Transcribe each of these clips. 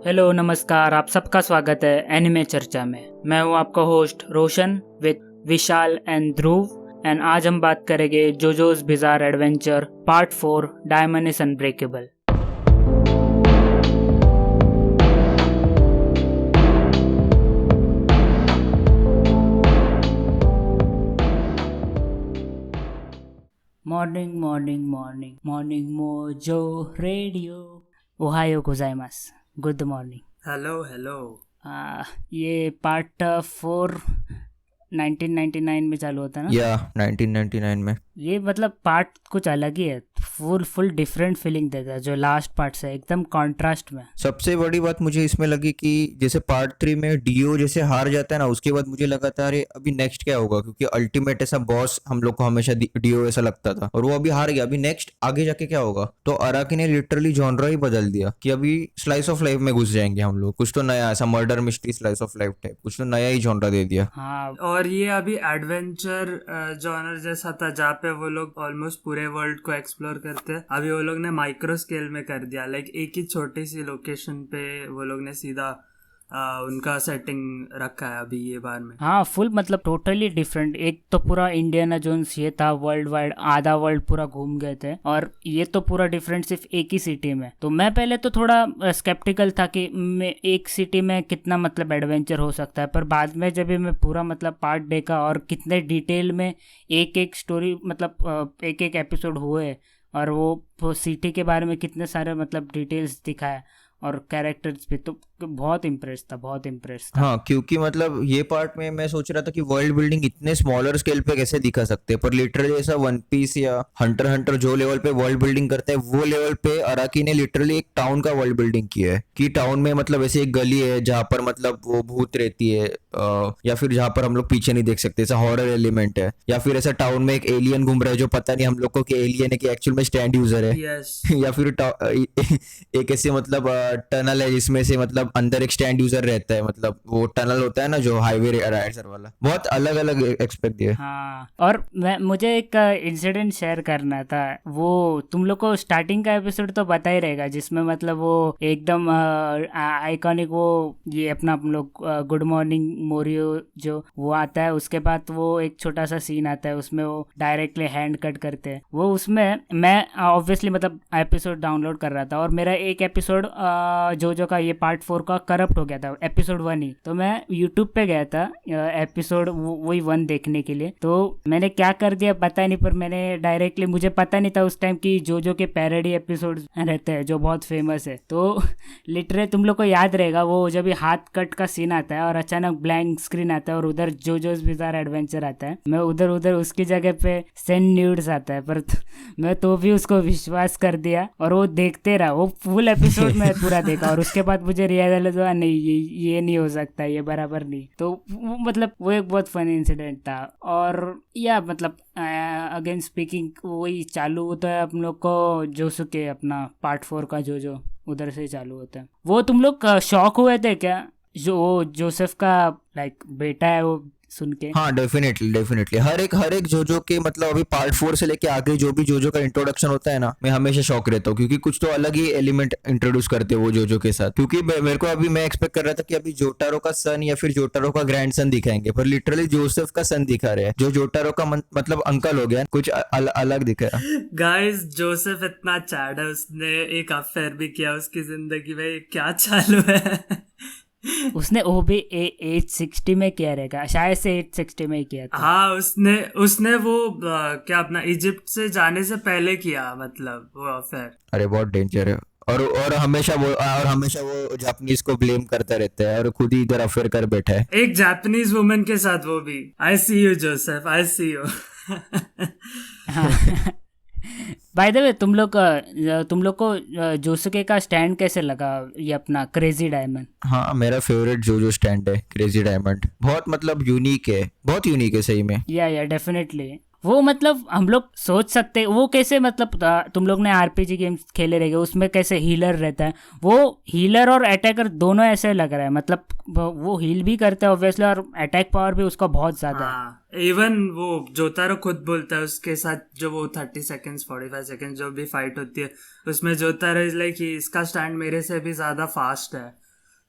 Hello नमस्कार, आप सबका स्वागत है एनिमे चर्चा में। मैं हूं आपका host Roshan with Vishal and Dhruv and आज हम बात करेंगे JoJo's bizarre adventure part 4 diamond is unbreakable. Morning morning morning morning mojo radio ओहायो गोजाइमास। Good morning. Hello hello. ये पार्ट 4 1999 में चालू होता है ना? या 1999 में। ये मतलब पार्ट कुछ अलग ही है, फुल डिफरेंट फीलिंग देता है जो लास्ट पार्ट से, एकदम कॉन्ट्रास्ट में। सबसे बड़ी बात मुझे इसमें लगी कि जैसे पार्ट 3 में डीओ जैसे हार जाता है ना, उसके बाद मुझे लगा था अरे अभी नेक्स्ट क्या होगा, क्योंकि अल्टीमेट ऐसा बॉस हम लोग को हमेशा डीओ ऐसा लगता था और वो अभी हार गया। अभी नेक्स्ट आगे जाके क्या होगा? तो अराकी ने लिटरली जॉनरा ही बदल दिया कि अभी स्लाइस ऑफ लाइफ में घुस जाएंगे हम लोग। कुछ तो नया ऐसा murder mystery slice of life type कुछ तो नया ही जॉनरा दे दिया। हाँ, और ये अभी एडवेंचर जॉनर जैसा था जहाँ पे वो लोग ऑलमोस्ट पूरे वर्ल्ड को एक्सप्लोर करते हैं, अभी वो लोग ने माइक्रो स्केल में कर दिया। लाइक एक ही छोटी सी लोकेशन पे वो लोग ने सीधा उनका सेटिंग रखा है अभी ये बार में। हाँ, फुल मतलब टोटली डिफरेंट। एक तो पूरा इंडियाना जोन्स ये था, वर्ल्ड वाइड आधा वर्ल्ड पूरा घूम गए थे, और ये तो पूरा डिफरेंट सिर्फ एक ही सिटी में। तो मैं पहले तो थोड़ा स्केप्टिकल था कि एक सिटी में कितना मतलब एडवेंचर हो सकता है, पर बाद में जब मैं पूरा मतलब पार्ट देखा और कितने डिटेल में एक एक स्टोरी मतलब एक एक एपिसोड हुए और वो सिटी के बारे में कितने सारे मतलब डिटेल्स दिखाया और कैरेक्टर्स भी, तो बहुत इम्प्रेस था। हाँ, क्योंकि मतलब ये पार्ट में मैं सोच रहा था कि वर्ल्ड बिल्डिंग इतने स्मॉलर स्केल पे कैसे दिखा सकते हैं, पर लिटरली ऐसा वन पीस या हंटर जो लेवल पे वर्ल्ड बिल्डिंग करते हैं वो लेवल पे अराकी ने लिटरली एक टाउन का वर्ल्ड बिल्डिंग किया है कि टाउन में मतलब ऐसे एक गली है जहाँ पर मतलब वो भूत रहती है, या फिर जहाँ पर हम लोग पीछे नहीं देख सकते, ऐसा हॉरर एलिमेंट है, या फिर ऐसा टाउन में एक एलियन घूम रहा है जो पता नहीं हम लोग को कि एलियन है कि एक्चुअल में स्टैंड यूजर है। Yes. या फिर एक ऐसे मतलब टनल है जिसमें से मतलब अंदर एक स्टैंड यूजर रहता है, मतलब वो टनल होता है ना जो हाईवे राइडर वाला। बहुत अलग अलग एक्सपेक्ट दिए। हाँ, और मुझे एक इंसिडेंट शेयर करना था। वो तुम लोग को स्टार्टिंग का एपिसोड तो पता ही रहेगा जिसमें मतलब वो एकदम आइकॉनिक वो ये अपना हम लोग गुड मॉर्निंग मोरियो जो वो आता है, उसके बाद वो एक छोटा सा सीन आता है उसमें वो डायरेक्टली हैंड कट करते हैं। वो उसमें मैं ऑब्वियसली मतलब एपिसोड डाउनलोड कर रहा था और मेरा एक एपिसोड जो का ये पार्ट 4 का करप्ट हो गया था, एपिसोड 1 ही। तो मैं यूट्यूब पे गया था एपिसोड वही 1 देखने के लिए। तो मैंने क्या कर दिया पता नहीं, पर मैंने डायरेक्टली, मुझे पता नहीं था उस टाइम कि जो के पैरोडी एपिसोड रहते हैं जो बहुत फेमस है। तो लिटरली तुम लोग को याद रहेगा वो जब हाथ कट का सीन आता है और अचानक ब्लैंक स्क्रीन आता है और उधर जोजोस बिजार एडवेंचर आता है, मैं उधर उसकी जगह पे सेंड न्यूड्स आता है, पर मैं तो भी उसको विश्वास कर दिया और वो देखते रहा। वो फुल एपिसोड में पूरा देखा और उसके बाद मुझे रियलाइज हुआ नहीं ये नहीं हो सकता, ये बराबर नहीं। तो वो मतलब वो एक बहुत फनी इंसिडेंट था। और या मतलब अगेन स्पीकिंग वही चालू होता है हम लोग को जोसुके अपना पार्ट 4 का जो उधर से चालू होता है। वो तुम लोग शॉक हुए थे क्या जो जोसेफ का लाइक बेटा है वो सुन के? हाँ, डेफिनेटली हर एक जोजो के मतलब अभी पार्ट 4 से लेके आगे जो भी जोजो का इंट्रोडक्शन होता है ना, मैं हमेशा शॉक रहता हूँ क्योंकि कुछ तो अलग ही एलिमेंट इंट्रोड्यूस करते हैं वो जोजो के साथ। क्योंकि मेरे को अभी मैं एक्सपेक्ट कर रहा था कि अभी जोटारो का सन या फिर जोटारो का ग्रैंड सन दिखाएंगे, पर लिटरली जोसेफ का सन दिखा रहे हैं जो जोटारो का मतलब अंकल हो गया, कुछ अलग दिखा रहा। गाइस, जोसेफ इतना चैड है, उसने एक अफेयर भी किया उसकी जिंदगी में। क्या चालू है? उसने वो भी एज 60 में किया रहेगा, शायद से एज 60 में ही किया था। हाँ, उसने वो क्या अपना इजिप्ट से जाने से पहले किया, मतलब वो अफेयर। अरे बहुत डेंजर है। और हमेशा वो जापानीज को ब्लेम करता रहता है और खुद ही इधर अफेयर कर बैठा है एक जापानीज वुमन के साथ, वो भी। I see you Joseph, I see you. By the way तुम लोग को जोसुके का स्टैंड कैसे लगा, ये अपना क्रेजी डायमंड? हाँ, मेरा फेवरेट जो स्टैंड है क्रेजी डायमंड। बहुत मतलब यूनिक है, बहुत यूनिक है सही में। या डेफिनेटली वो मतलब हम लोग सोच सकते हैं वो कैसे, मतलब तुम लोग ने आरपीजी गेम्स खेले रहेंगे, उसमें कैसे हीलर रहता है, वो हीलर और अटैकर दोनों ऐसे लग रहा है। मतलब वो हील भी करता है ऑब्वियसली और अटैक पावर भी उसका बहुत ज्यादा है। इवन वो जोतारो खुद बोलता है उसके साथ, जो वो 30 सेकेंड्स 45 सेकेंड्स जो भी फाइट होती है उसमें जोतारो इज लाइक इसका स्टैंड मेरे से भी ज्यादा फास्ट है।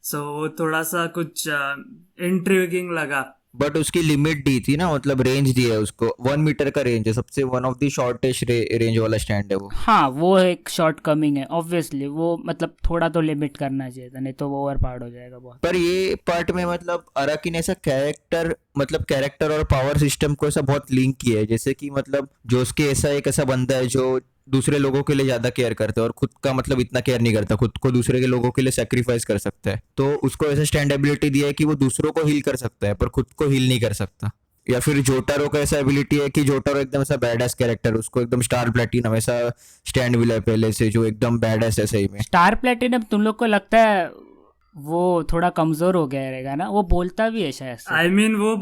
सो वो थोड़ा सा कुछ इंट्रिगिंग लगा। बट उसकी लिमिट दी थी ना, मतलब रेंज दी है उसको, 1 मीटर का रेंज है, सबसे one of the shortest range वाला स्टैंड है वो। हाँ वो एक शॉर्ट कमिंग है ऑब्वियसली, वो मतलब थोड़ा तो लिमिट करना चाहिए था, नहीं तो वो ओवर पार्ड हो जाएगा बहुत। पर ये पार्ट में मतलब अराकी ने ऐसा कैरेक्टर, मतलब कैरेक्टर और पावर सिस्टम को ऐसा बहुत लिंक किया है, जैसे कि मतलब जोस्के ऐसा एक ऐसा बंदा है जो दूसरे लोगों के लिए ज्यादा केयर करता है और खुद का मतलब इतना केयर नहीं करता, खुद को दूसरे के लोगों के लिए सेक्रीफाइस कर सकता है। तो उसको ऐसा स्टैंड एबिलिटी दिया है कि वो दूसरों को हील कर सकता है पर खुद को हील नहीं कर सकता। या फिर जोटारो का ऐसा एबिलिटी है कि जोटारो एकदम ऐसा बैड कैरेक्टर, उसको एकदम स्टार प्लेटिनम ऐसा स्टैंड मिला है पहले से, जो एकदम बैड है सही में। स्टार प्लेटिनम तुम लोग को लगता है वो थोड़ा कमजोर हो गया रहेगा ना? वो बोलता भी है शायद से। आई मीन वो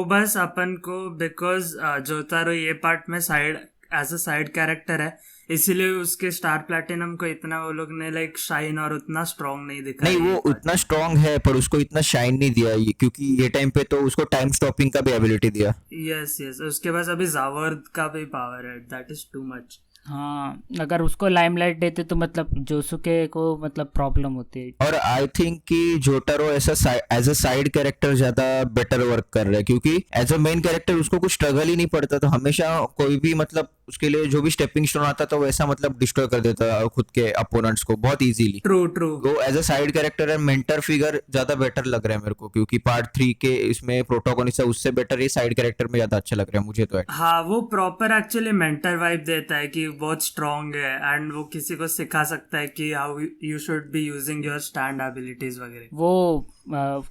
बस अपन को बिकॉज जोतारो ये पार्ट में side as a side character है, इसीलिए उसके स्टार प्लैटिनम को इतना वो लोग ने लाइक शाइन और उतना स्ट्रांग नहीं दिखाया। नहीं, वो उतना स्ट्रांग है पर उसको इतना शाइन नहीं दिया ये, क्योंकि ये टाइम पे तो उसको टाइम स्टॉपिंग का भी एबिलिटी दिया। यस यस, उसके पास अभी जावर्द का भी पावर है, दैट इज टू मच। हाँ अगर उसको लाइमलाइट देते तो मतलब जोसुके को मतलब प्रॉब्लम होती। और आई थिंक कि जोटारो ऐसा एज अ साइड कैरेक्टर ज्यादा बेटर वर्क कर रहा है, क्योंकि एज अ मेन कैरेक्टर उसको कुछ स्ट्रगल ही नहीं पड़ता, तो हमेशा कोई भी मतलब उसके लिए जो भी स्टेपिंग स्टोन आता था वैसा मतलब डिस्ट्रॉय कर देता खुद के अपोनेंट्स को बहुत इजीली। True true. वो as a side character and mentor figure ज्यादा बेटर लग रहा है मेरे को, क्योंकि पार्ट 3 के इसमें प्रोटोगोनिस्ट है उससे बेटर ये साइड कैरेक्टर में ज्यादा अच्छा लग रहा है मुझे तो। हाँ वो प्रॉपर एक्चुअली मेंटर वाइब देता है कि बहुत स्ट्रांग है एंड वो किसी को सिखा सकता है कि how you should be using your stand abilities वगैरह। वो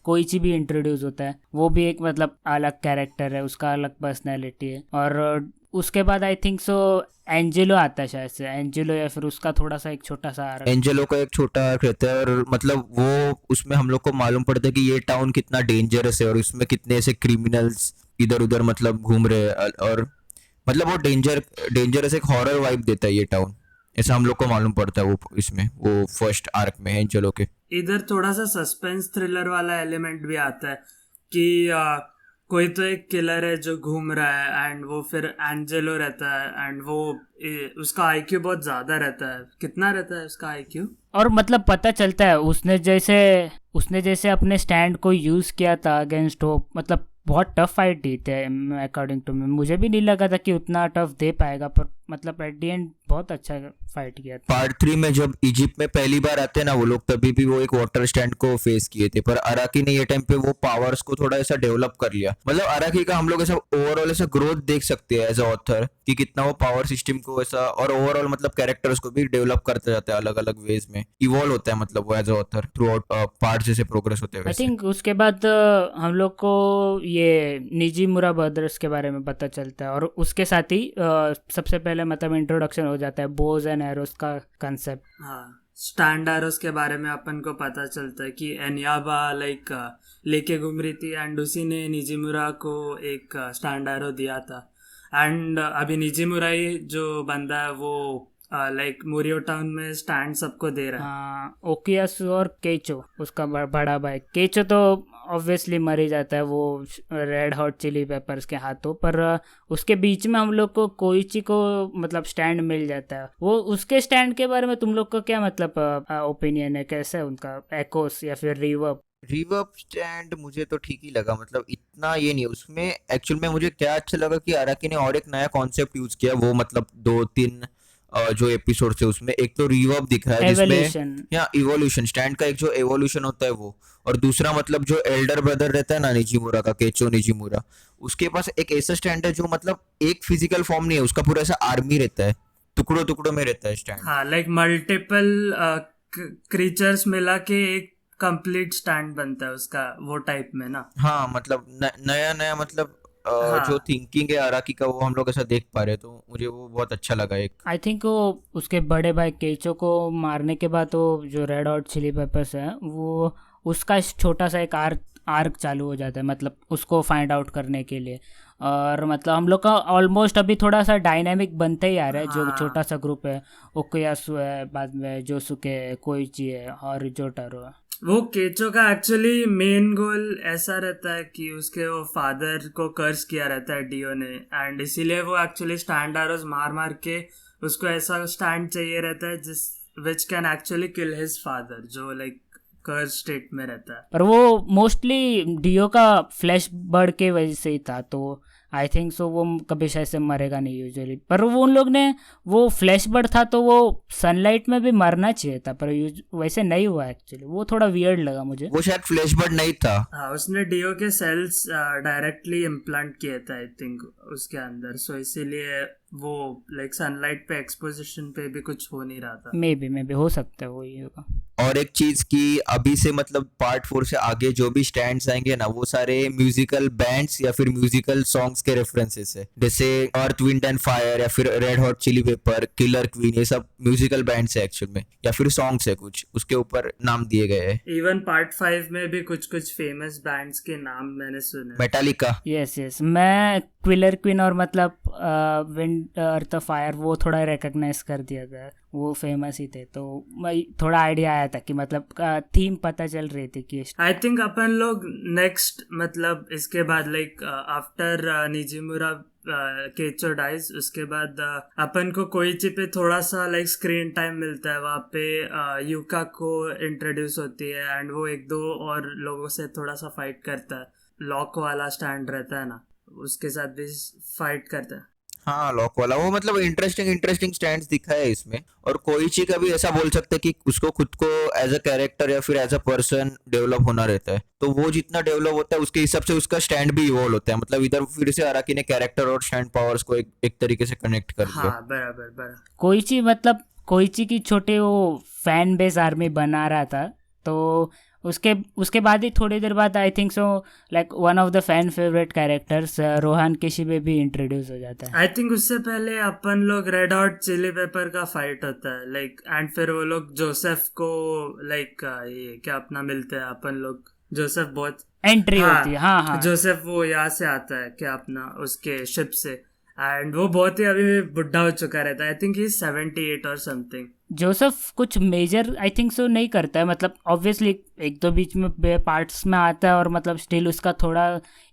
कोइची भी इंट्रोड्यूस होता है, वो भी एक मतलब अलग कैरेक्टर है, उसका अलग पर्सनैलिटी है। और उसके बाद आई थिंक सो एंजेलो आता है शायद से, एंजेलो या फिर उसका थोड़ा सा एक छोटा सा आर्क। एंजेलो का एक छोटा आर्क रहता है और मतलब वो उसमें हम लोग को मालूम पड़ता है कि ये टाउन कितना डेंजरस है और उसमें कितने ऐसे क्रिमिनल्स इधर उधर मतलब घूम रहे हैं, और मतलब वो डेंजरस एक हॉरर वाइब देता है ये टाउन, ऐसा हम लोग को मालूम पड़ता है वो इसमें, वो फर्स्ट आर्क में एंजेलो के। इधर थोड़ा सा सस्पेंस थ्रिलर वाला एलिमेंट भी आता है कि कोई तो एक किलर है जो घूम रहा है एंड वो फिर एंजेलो रहता है एंड वो उसका आईक्यू बहुत ज्यादा रहता है। कितना रहता है उसका आईक्यू? और मतलब पता चलता है उसने जैसे अपने स्टैंड को यूज किया था अगेंस्ट होप, मतलब बहुत टफ फाइट दी थे अकॉर्डिंग टू मी। मुझे भी नहीं लगा था कि उतना टफ दे पाएगा, पर मतलब एट द एंड बहुत अच्छा फाइट किया था। पार्ट 3 में जब इजिप्ट में पहली बार आते हैं ना वो लोग, तभी भी वो एक वाटर स्टैंड को फेस किए थे, पर अराकी ने ये टाइम पे वो पावर्स को थोड़ा ऐसा डेवलप कर लिया। मतलब अराकी का हम लोग ऐसा ओवरऑल ऐसा ग्रोथ देख सकते हैं एज अ ऑथर कि कितना वो पावर सिस्टम को ऐसा और ओवरऑल मतलब कैरेक्टर्स को भी डेवलप करते जाता है, अलग अलग वेज में इवॉल्व होता है मतलब वो as a author throughout part जैसे प्रोग्रेस होते हैं आई वैसे। थिंक उसके बाद हम लोग को ये निजीमुरा ब्रदर्स के बारे में पता चलता है, और उसके साथ ही सबसे पहले मतलब इंट्रोडक्शन हो जाता है बोज एंड एरोस का कंसेप्ट। हाँ, स्टैंड एरोस के बारे में अपन को पता चलता है कि एनियाबा लाइक लेके घूम रही थी एंड उसी ने निजीमुरा को एक स्टैंड एरो दिया था। एंड अभी निजीमुरा ही जो बंदा है वो लाइक मोरियो टाउन में स्टैंड सबको दे रहा है। हाँ ओकियासु और केचो उसका बड़ा भाई। केचो तो ऑब्वियसली मर ही जाता है वो रेड हॉट चिली पेपर्स के हाथों, पर उसके बीच में हम लोग को कोइची को मतलब स्टैंड मिल जाता है। वो उसके स्टैंड के बारे में तुम लोग का क्या मतलब ओपिनियन है, कैसा है उनका एकोस या फिर रिवर्ब स्टैंड मुझे तो ठीक ही लगा, मतलब इतना ये नहीं उसमें। एक्चुअल में मुझे क्या अच्छा लगा कि अराकी ने और एक नया कॉन्सेप्ट यूज किया, वो मतलब 2-3 जो एपिसोड थे उसमें एक तो रिवर्ब दिख रहा है एवोल्यूशन। जिसमें या इवोल्यूशन स्टैंड का एक जो एवोल्यूशन होता है वो, और दूसरा मतलब जो एल्डर ब्रदर रहता है ना निजीमुरा का, केचो निजीमुरा, उसके पास एक ऐसा स्टैंड है जो मतलब एक फिजिकल फॉर्म नहीं है उसका, पूरा ऐसा आर्मी रहता है, टुकड़ों टुकड़ों में रहता है स्टैंड। हाँ लाइक मल्टीपल क्रीचर्स मिला के एक कंप्लीट स्टैंड बनता है उसका, वो टाइप में ना। हाँ मतलब नया नया मतलब जो हाँ थिंकिंग है अराकी का वो हम लोग ऐसा देख पा रहे हैं, तो मुझे वो बहुत अच्छा लगा। एक आई थिंक वो उसके बड़े भाई केचो को मारने के बाद वो जो रेड हॉट चिली पेपर्स है वो उसका छोटा सा एक आर्क चालू हो जाता है, मतलब उसको फाइंड आउट करने के लिए। और मतलब हम लोग का ऑलमोस्ट अभी थोड़ा सा डायनामिक बनते ही आ रहा है, जो छोटा सा ग्रुप है। ओकुयासु है, बाद में जोसुके है, कोइची है और जोटारो है। वो केचो का एक्चुअली मेन गोल ऐसा रहता है कि उसके वो फादर को कर्ज किया रहता है डियो ने, एंड इसीलिए वो एक्चुअली स्टैंड एरोज मार मार के उसको ऐसा स्टैंड चाहिए रहता है जिस which can actually kill his father, जो लाइक कर्ज स्टेट में रहता है। पर वो मोस्टली डियो का फ्लैश बर्ड के वजह से ही था, तो आई थिंक सो वो कभी शायद से मरेगा नहीं यूजुअली। पर वो उन लोग ने वो फ्लैश बर्ड था तो वो सनलाइट में भी मरना चाहिए था, पर वैसे नहीं हुआ एक्चुअली। वो थोड़ा वियर्ड लगा मुझे। वो शायद फ्लैश बर्ड नहीं था। हाँ, उसने डियो के सेल्स डायरेक्टली इम्प्लांट किए थे आई थिंक उसके अंदर, सो इसीलिए वो लाइक सनलाइट पे एक्सपोजिशन पे भी कुछ हो नहीं रहा था। मे बी हो सकता है वो ये होगा। और एक चीज की अभी से मतलब पार्ट 4 से आगे जो भी स्टैंड्स आएंगे ना, वो सारे म्यूजिकल बैंड्स या फिर म्यूजिकल सॉन्ग्स के रेफरेंसेस है, जैसे अर्थ विंड एंड फायर या फिर red hot chili pepper, killer queen, ये सब म्यूजिकल बैंड्स है एक्चुअल में, या फिर सॉन्ग्स है कुछ, उसके ऊपर नाम दिए गए हैं। इवन पार्ट 5 में भी कुछ कुछ फेमस बैंड्स के नाम मैंने सुने। मेटालिका। यस मैं क्विलर क्वीन और मतलब विंड अर्थ फायर वो थोड़ा रिकग्नाइज कर दिया था, वो फेमस ही थे, तो थोड़ा आइडिया आया था कि मतलब थीम पता चल रही थी कि आई थिंक अपन लोग नेक्स्ट मतलब इसके बाद लाइक आफ्टर निजिमुरा केचो डाइज, उसके बाद अपन को कोइची पे थोड़ा सा लाइक स्क्रीन टाइम मिलता है। वहाँ पे युका को इंट्रोड्यूस होती है एंड वो एक दो और लोगों से थोड़ा सा फाइट करता है। लॉक वाला स्टैंड रहता है ना, उसके साथ भी फाइट करता है। हाँ, लॉक वाला वो मतलब इंटरेस्टिंग स्टैंड्स दिखा है इसमें। और कोइची का भी ऐसा बोल सकते हैं कि उसको खुद को एज अ कैरेक्टर या फिर एज अ पर्सन डेवलप होना रहता है, तो वो जितना डेवलप होता है उसके हिसाब से उसका स्टैंड भी इवॉल्व होता है। मतलब इधर फिर से अराकी ने कैरेक्टर और स्टैंड पावर्स को एक तरीके से कनेक्ट कर दिया। हाँ बराबर। कोइची मतलब कोइची की छोटे वो फैन बेस आर्मी बना रहा था, तो उसके बाद ही थोड़ी देर बाद I think so like one of the fan favourite characters Rohan Kishibe भी इंट्रोड्यूस हो जाता है। आई थिंक उससे पहले अपन लोग रेड हॉट चिली पेपर का फाइट होता है लाइक, एंड फिर वो लोग जोसेफ को लाइक ये क्या अपना मिलते हैं अपन लोग। जोसेफ बहुत एंट्री होती है। हाँ जोसेफ वो यहाँ से आता है क्या अपना उसके शिप से, एंड वो बहुत ही अभी बुढ़ा हो चुका रहता है। आई थिंक ही 78 और समथिंग। जोसेफ कुछ मेजर आई थिंक सो नहीं करता है, मतलब ऑब्वियसली एक दो बीच में पार्ट्स में आता है और मतलब स्टिल उसका थोड़ा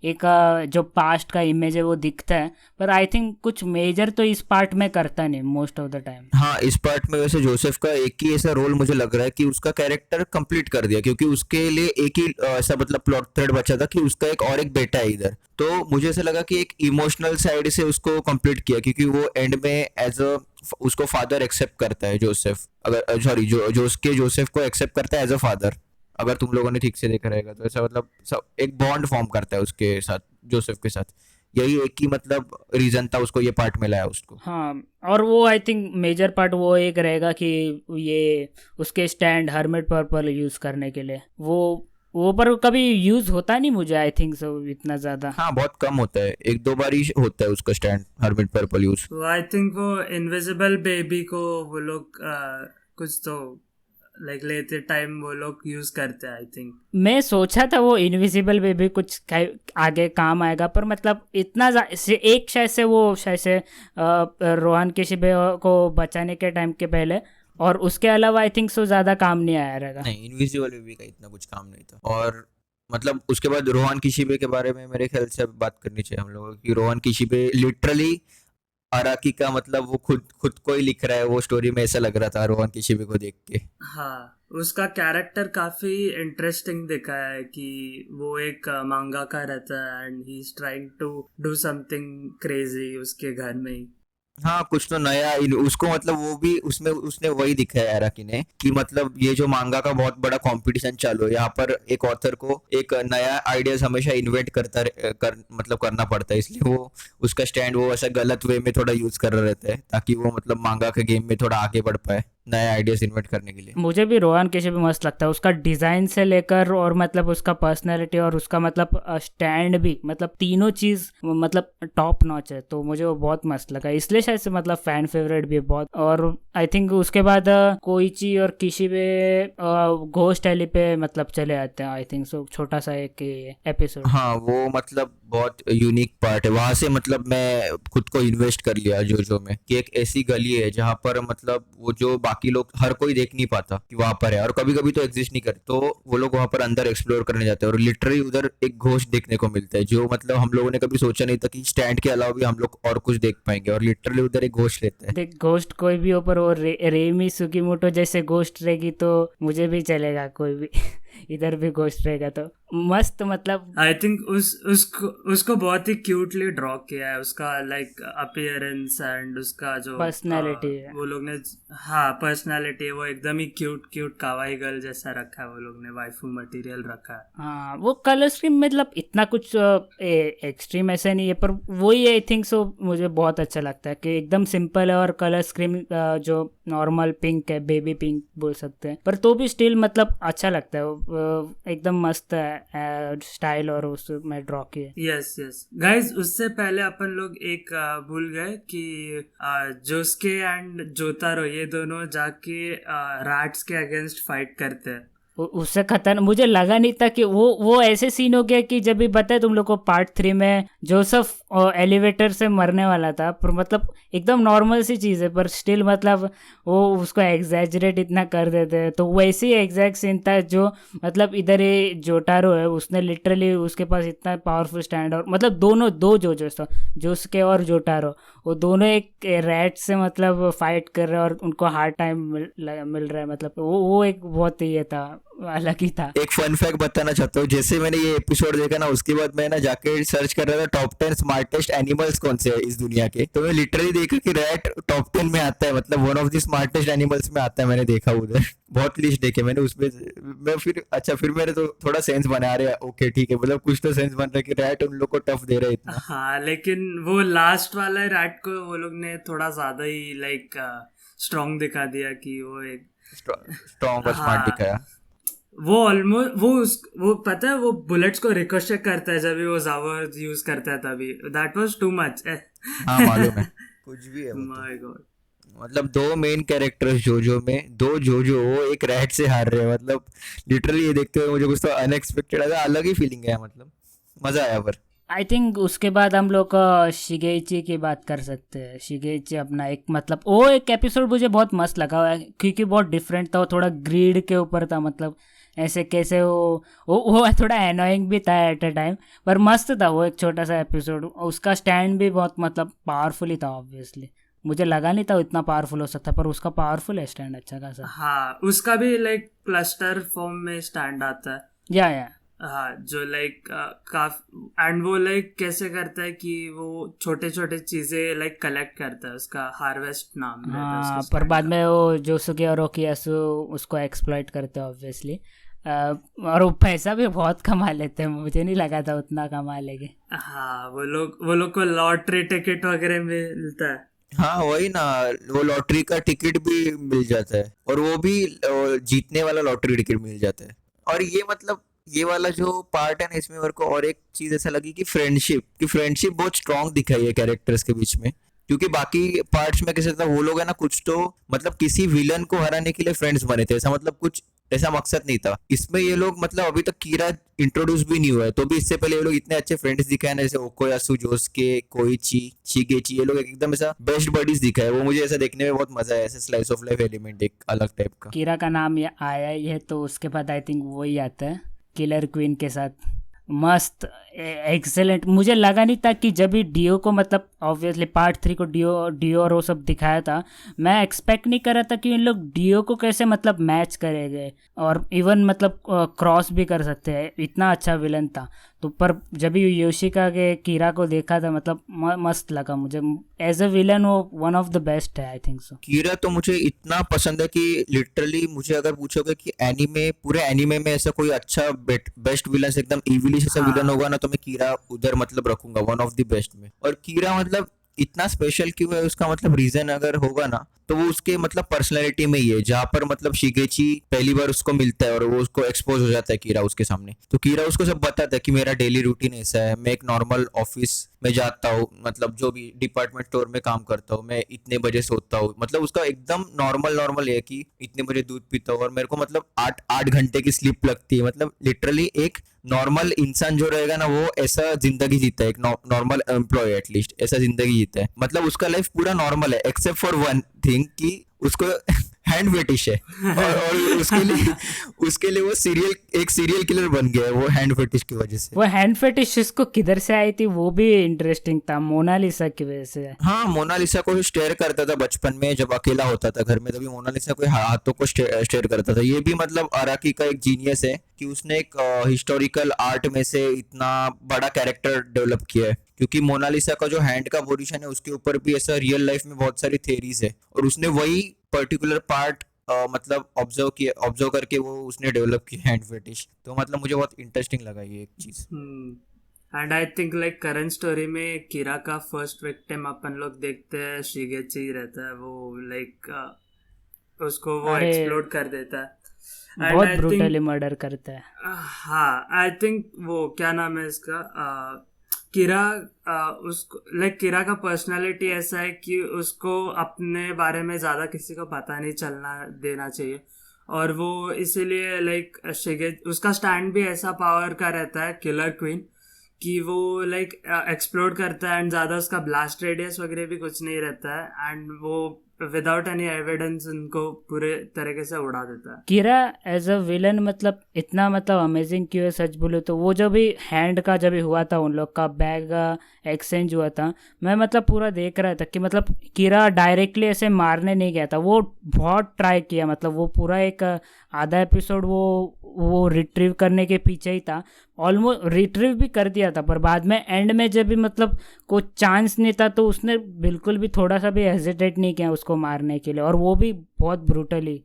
एक जो पास्ट का इमेज है वो दिखता है, पर आई थिंक कुछ मेजर तो इस पार्ट में करता नहीं मोस्ट ऑफ द टाइम। हाँ, इस पार्ट में वैसे जोसेफ का एक ही ऐसा रोल मुझे लग रहा है कि उसका कैरेक्टर कंप्लीट कर दिया, क्योंकि उसके लिए एक ही ऐसा मतलब प्लॉट थ्रेड बचा था कि उसका और एक बेटा है इधर। तो मुझे ऐसा लगा कि एक इमोशनल साइड से उसको कंप्लीट किया, क्योंकि वो एंड में एज अ उसको फादर एक्सेप्ट करता है जोसेफ, अगर सॉरी जोसेफ को एक्सेप्ट करता है एज अ फादर। अगर तुम लोगों ने ठीक से देखा रहेगा तो ऐसा मतलब सब एक बॉन्ड फॉर्म करता है उसके साथ, जोसेफ के साथ। यही एक ही मतलब रीजन था उसको ये पार्ट में लाया उसको। हाँ, और वो आई थिंक मेजर पार्ट वो एक रहेगा कि ये उसके स्टैंड हर्मिट पर्पल यूज करने के लिए वो पर कभी यूज होता नहीं मुझे आई थिंक सो इतना ज्यादा। हाँ, बहुत कम होता है, एक दो बार ही होता है उसका स्टैंड हर्मिट पर्पल यूज। वो आई थिंक वो इनविजिबल बेबी को वो लोग कुछ तो लाइक लेते टाइम वो लोग यूज करते हैं आई थिंक। मैं सोचा था वो इनविजिबल बेबी कुछ आगे काम आएगा, पर मतलब इतना एक शायद से रोहन किशिबे को बचाने के टाइम के पहले, और उसके अलावा आई थिंक सो ज्यादा काम नहीं आया रहेगा। नहीं, इनविजिबल बेबी का इतना कुछ काम नहीं था। और मतलब उसके बाद रोहन किशिबे के बारे में मेरे ख्याल से बात करनी चाहिए हम लोगों की। रोहन किशिबे लिटरली अराकी का मतलब वो खुद को ही लिख रहा है वो स्टोरी में, ऐसा लग रहा था रोहन किशिबे को देख के। हाँ, उसका कैरेक्टर काफी इंटरेस्टिंग दिखा है कि वो एक मांगाका रहता है and he is trying to do something crazy उसके घर में ही। हाँ, कुछ तो नया उसको मतलब वो भी उसने वही दिखाया अराकी ने कि मतलब ये जो मांगा का बहुत बड़ा कंपटीशन चालू है, यहाँ पर एक ऑथर को एक नया आइडियाज हमेशा इन्वेंट मतलब करना पड़ता है, इसलिए वो उसका स्टैंड वो ऐसा गलत वे में थोड़ा यूज कर रहा रहता है ताकि वो मतलब मांगा के गेम में थोड़ा आगे बढ़ पाए नया आइडियाज इन्वेंट करने के लिए। मुझे भी रोहन किशिबे मस्त लगता है, उसका डिजाइन से लेकर और मतलब उसका पर्सनैलिटी और उसका मतलब स्टैंड भी, मतलब तीनों चीज मतलब टॉप नॉच है, तो मुझे वो बहुत मस्त लगा, इसलिए शायद से मतलब फैन फेवरेट भी बहुत। और आई थिंक उसके बाद कोइची और किशिबे घोस्ट एली पे मतलब चले आते हैं आई थिंक सो, छोटा सा एक एपिसोड। हाँ, वो मतलब बहुत यूनिक पार्ट है। वहां से मतलब मैं खुद को इन्वेस्ट कर लिया जोजो में, कि एक ऐसी गली है जहां पर मतलब वो जो बाकी लोग हर कोई देख नहीं पाता कि वहां पर है, और कभी कभी तो एग्जिस्ट नहीं करते, तो वो लोग वहां पर अंदर एक्सप्लोर करने जाते हैं और लिटरली उधर एक घोस्ट देखने को मिलता है, जो मतलब हम लोगों ने कभी सोचा नहीं था कि स्टैंड के अलावा भी हम लोग और कुछ देख पाएंगे, और लिटरली उधर एक घोस्ट रहता है। देख घोस्ट कोई भी ऊपर वो रेमी सुकीमोटो जैसे घोस्ट रहेगी तो मुझे भी चलेगा कोई भी इधर भी घोस्ट रहेगा तो मस्त मतलब। आई थिंक उसको बहुत ही क्यूटली ड्रॉ किया है, उसका लाइक अपीयरेंस एंड उसका जो पर्सनैलिटी है। वो लोग ने, हाँ पर्सनैलिटी, वो एकदम ही क्यूट क्यूट कावाई गर्ल जैसा रखा है, वो लोग ने वाइफू मटेरियल रखा है। हाँ वो कलर स्कीम मतलब इतना कुछ एक्सट्रीम ऐसा नहीं है, पर वही आई थिंक सो मुझे बहुत अच्छा लगता है कि एकदम सिंपल है, और कलर स्कीम जो नॉर्मल पिंक है, बेबी पिंक बोल सकते हैं, पर तो भी स्टिल मतलब अच्छा लगता है, एकदम मस्त है स्टाइल और उसमें ड्रॉ किए। यस यस गाइज, उससे पहले अपन लोग एक भूल गए कि जोस्के एंड जोतारो ये दोनों जाके रैट्स के अगेंस्ट फाइट करते हैं। उससे खतरनाक मुझे लगा नहीं था कि वो ऐसे सीन हो गया कि जब भी बताए तुम लोग को पार्ट 3 में जोसेफ एलिवेटर से मरने वाला था, पर मतलब एकदम नॉर्मल सी चीज़ है, पर स्टिल मतलब वो उसको एग्जैजरेट इतना कर देते हैं, तो वैसे ही एग्जैक्ट सीन था जो मतलब इधर ये जोटारो है उसने लिटरली उसके पास इतना पावरफुल स्टैंड, और मतलब दोनों दो जोसके और जोटारो वो दोनों एक रैट से मतलब फाइट कर रहे हैं और उनको हार्ड टाइम मिल रहा है, मतलब वो एक बहुत ये था, अलग ही था। एक फन फैक्ट बताना चाहता हूँ, जैसे मैंने ये एपिसोड देखा ना, उसके बाद मैं ना जाके सर्च कर रहा था टॉप 10 स्मार्टेस्ट एनिमल्स कौन से है इस दुनिया के, तो मैं लिटरली देखा कि रैट टॉप 10 में आता है, मतलब one of the smartest animals में आता है। मैंने देखा उधर बहुत लिस्ट देखे मैंने उसमें, मैं फिर अच्छा फिर मैंने तो थोड़ा सेंस बना रहा है, ओके ठीक है, मतलब कुछ तो सेंस बन रहा है कि रैट उन लोग को टफ दे रहा है इतना। हाँ लेकिन वो लास्ट वाला रैट को वो लोग ने थोड़ा ज्यादा ही लाइक स्ट्रॉन्ग दिखा दिया कि वो एक स्ट्रॉन्ग और स्मार्ट दिखाया। वो ऑलमोस्ट वो पता है वो बुलेट्स को रिकोशेट करता है जब भी वो जावर यूज करता है, तभी दैट वाज टू मच। हाँ मालूम है, कुछ भी है वो तो। माय गॉड, मतलब दो मेन कैरेक्टर्स जोजो में, दो जोजो वो एक रैट से हार रहे हैं, मतलब लिटरली ये देखते हुए मुझे कुछ तो अनएक्सपेक्टेड आया, अलग ही फीलिंग है, मतलब मजा आया। पर आई थिंक उसके बाद हम लोग शिगेइची की बात कर सकते हैं। शिगेइची अपना एक मतलब वो एक एपिसोड मुझे बहुत मस्त लगा हुआ है क्योंकि बहुत डिफरेंट था, वो थोड़ा ग्रीड के ऊपर था, मतलब ऐसे कैसे वो थोड़ा एनोइंग भी था एट अ टाइम, पर मस्त था वो एक छोटा सा एपिसोड। उसका स्टैंड भी बहुत मतलब पावरफुल ही था, ऑब्वियसली मुझे लगा नहीं था वो इतना पावरफुल हो सकता, पर उसका पावरफुल है स्टैंड अच्छा खासा। हाँ उसका भी लाइक क्लस्टर फॉर्म में स्टैंड आता है, या हाँ जो लाइक काफी, एंड वो लाइक कैसे करता है कि वो छोटे छोटे चीजें लाइक कलेक्ट करता है, उसका हार्वेस्ट नाम रहता है हाँ, उसके पर stand बाद का। में वो जोसुके और ओकियासु उसको एक्सप्लॉइट करते हैं ऑब्वियसली, और वो पैसा भी बहुत कमा लेते हैं, मुझे नहीं लगा था उतना कमा लेंगे। हाँ वो लोग को लॉटरी टिकट वगैरह मिलता है। हाँ वही ना, वो लॉटरी का टिकट भी मिल जाता है, और वो भी जीतने वाला लॉटरी टिकट मिल जाता है। और ये मतलब ये वाला जो पार्ट है ना, इसमें मेरे को और एक चीज ऐसा लगी कि फ्रेंडशिप बहुत स्ट्रांग दिखाई है कैरेक्टर्स के बीच में, क्योंकि बाकी पार्ट्स में कैसे था वो लोग है ना, कुछ तो मतलब किसी विलन को हराने के लिए फ्रेंड्स बने थे, ऐसा मतलब कुछ ऐसा मकसद नहीं था। इसमें ये लोग मतलब अभी तक कीरा इंट्रोड्यूस भी नहीं हुआ है, तो भी इससे पहले ये लोग इतने अच्छे फ्रेंड्स दिखाए ना, जैसे ओकोयासु, जोसुके, कोइची, शिगेची, ये लोग एकदम ऐसा बेस्ट बडीज दिखाए। वो मुझे ऐसा देखने में बहुत मजा आया, ऐसे स्लाइस ऑफ लाइफ एलिमेंट एक अलग टाइप का। कीरा का नाम आया ही है तो उसके बाद आई थिंक वही आता है किलर क्वीन के साथ। मस्त एक्सेलेंट, मुझे लगा नहीं था कि जब भी डियो को मतलब ऑब्वियसली पार्ट 3 को डियो और वो सब दिखाया था, मैं एक्सपेक्ट नहीं कर रहा था कि इन लोग डियो को कैसे मतलब मैच करेंगे और इवन मतलब क्रॉस भी कर सकते हैं, इतना अच्छा विलन था। तो पर जब भी योशिका के कीरा को देखा था मतलब मस्त लगा मुझे, एज अ विलन वो वन ऑफ द बेस्ट है आई थिंक सो। कीरा तो मुझे इतना पसंद है कि लिटरली मुझे अगर पूछोगे कि पूरे एनीमे में ऐसा कोई अच्छा बेस्ट विलन एकदम इविलिश ऐसा विलन होगा ना, तो मैं कीरा उधर मतलब रखूंगा वन ऑफ द बेस्ट में। और कीरा मतलब इतना स्पेशल क्यों है उसका मतलब रीजन अगर होगा ना, तो वो उसके मतलब पर्सनैलिटी में ही है, जहाँ पर मतलब शिगेची पहली बार उसको मिलता है और वो उसको एक्सपोज हो जाता है कीरा उसके सामने, तो कीरा उसको सब बताता है कि मेरा डेली रूटीन ऐसा है, मैं एक नॉर्मल ऑफिस में जाता हूँ, मतलब जो भी डिपार्टमेंट स्टोर में काम करता हूँ, मैं इतने बजे सोता हूँ, मतलब उसका एकदम नॉर्मल नॉर्मल है कि इतने बजे दूध पीता हूँ और मेरे को मतलब 8 8 घंटे की स्लीप लगती है, मतलब लिटरली एक नॉर्मल इंसान जो रहेगा ना वो ऐसा जिंदगी जीता है, एक नॉर्मल एम्प्लॉय एटलीस्ट ऐसा जिंदगी जीता है, मतलब उसका लाइफ पूरा नॉर्मल है एक्सेप्ट फॉर वन थिंग कि उसको हैंड फेटिश है और उसके लिए वो एक सीरियल किलर बन गया है वो हैंड फेटिश की वजह से। वो हैंड फेटिश उसको किधर से आई थी वो भी इंटरेस्टिंग था, मोनालिसा की वजह से। हाँ, मोनालिसा को स्टेयर करता था बचपन में जब अकेला होता था घर में, तभी मोनालिसा को हाथों को स्टेयर करता था। ये भी मतलब अराकी का एक जीनियस है कि उसने एक हिस्टोरिकल आर्ट में से इतना बड़ा कैरेक्टर डेवलप किया है, क्योंकि मोनालिसा का जो हैंड का पोजीशन है उसके ऊपर भी ऐसा रियल लाइफ में बहुत सारी थेरीज है और उसने वही पर्टिकुलर पार्ट मतलब ऑब्जर्व करके वो उसने डेवलप किया हैंड फेटिश, तो मतलब मुझे बहुत इंटरेस्टिंग लगा ये एक चीज। And I think like current story में कीरा का फर्स्ट विक्टिम अपन लोग देखते हैं शिगेची ही रहता है, वो लाइक उसको वो अरे एक्सप्लोड कर देता है एंड बहुत आई ब्रूटली थिंक मर्डर करता है। हाँ आई थिंक वो क्या नाम है इसका किरा उसको लाइक किरा का पर्सनालिटी ऐसा है कि उसको अपने बारे में ज़्यादा किसी को पता नहीं चलना देना चाहिए और वो इसीलिए लाइक शिगे उसका स्टैंड भी ऐसा पावर का रहता है किलर क्वीन कि वो लाइक एक्सप्लोर करता है एंड ज़्यादा उसका ब्लास्ट रेडियस वगैरह भी कुछ नहीं रहता है एंड वो विदाउट एनी एविडेंस उनको पूरे तरीके से उड़ा देता है। कीरा एज अ विलन मतलब इतना मतलब अमेजिंग क्यों है, सच बोलो तो वो जो भी हैंड का जब भी हुआ था उन लोग का बैग एक्सचेंज हुआ था, मैं मतलब पूरा देख रहा था कि मतलब कीरा डायरेक्टली ऐसे मारने नहीं गया था, वो बहुत ट्राई किया, मतलब वो पूरा एक आधा एपिसोड वो रिट्रीव करने के पीछे ही था, ऑलमोस्ट रिट्रीव भी कर दिया था, पर बाद में एंड में जब भी मतलब कोई चांस नहीं था तो उसने बिल्कुल भी थोड़ा सा भी हेजिटेट नहीं किया उसको मारने के लिए, और वो भी बहुत ब्रूटली।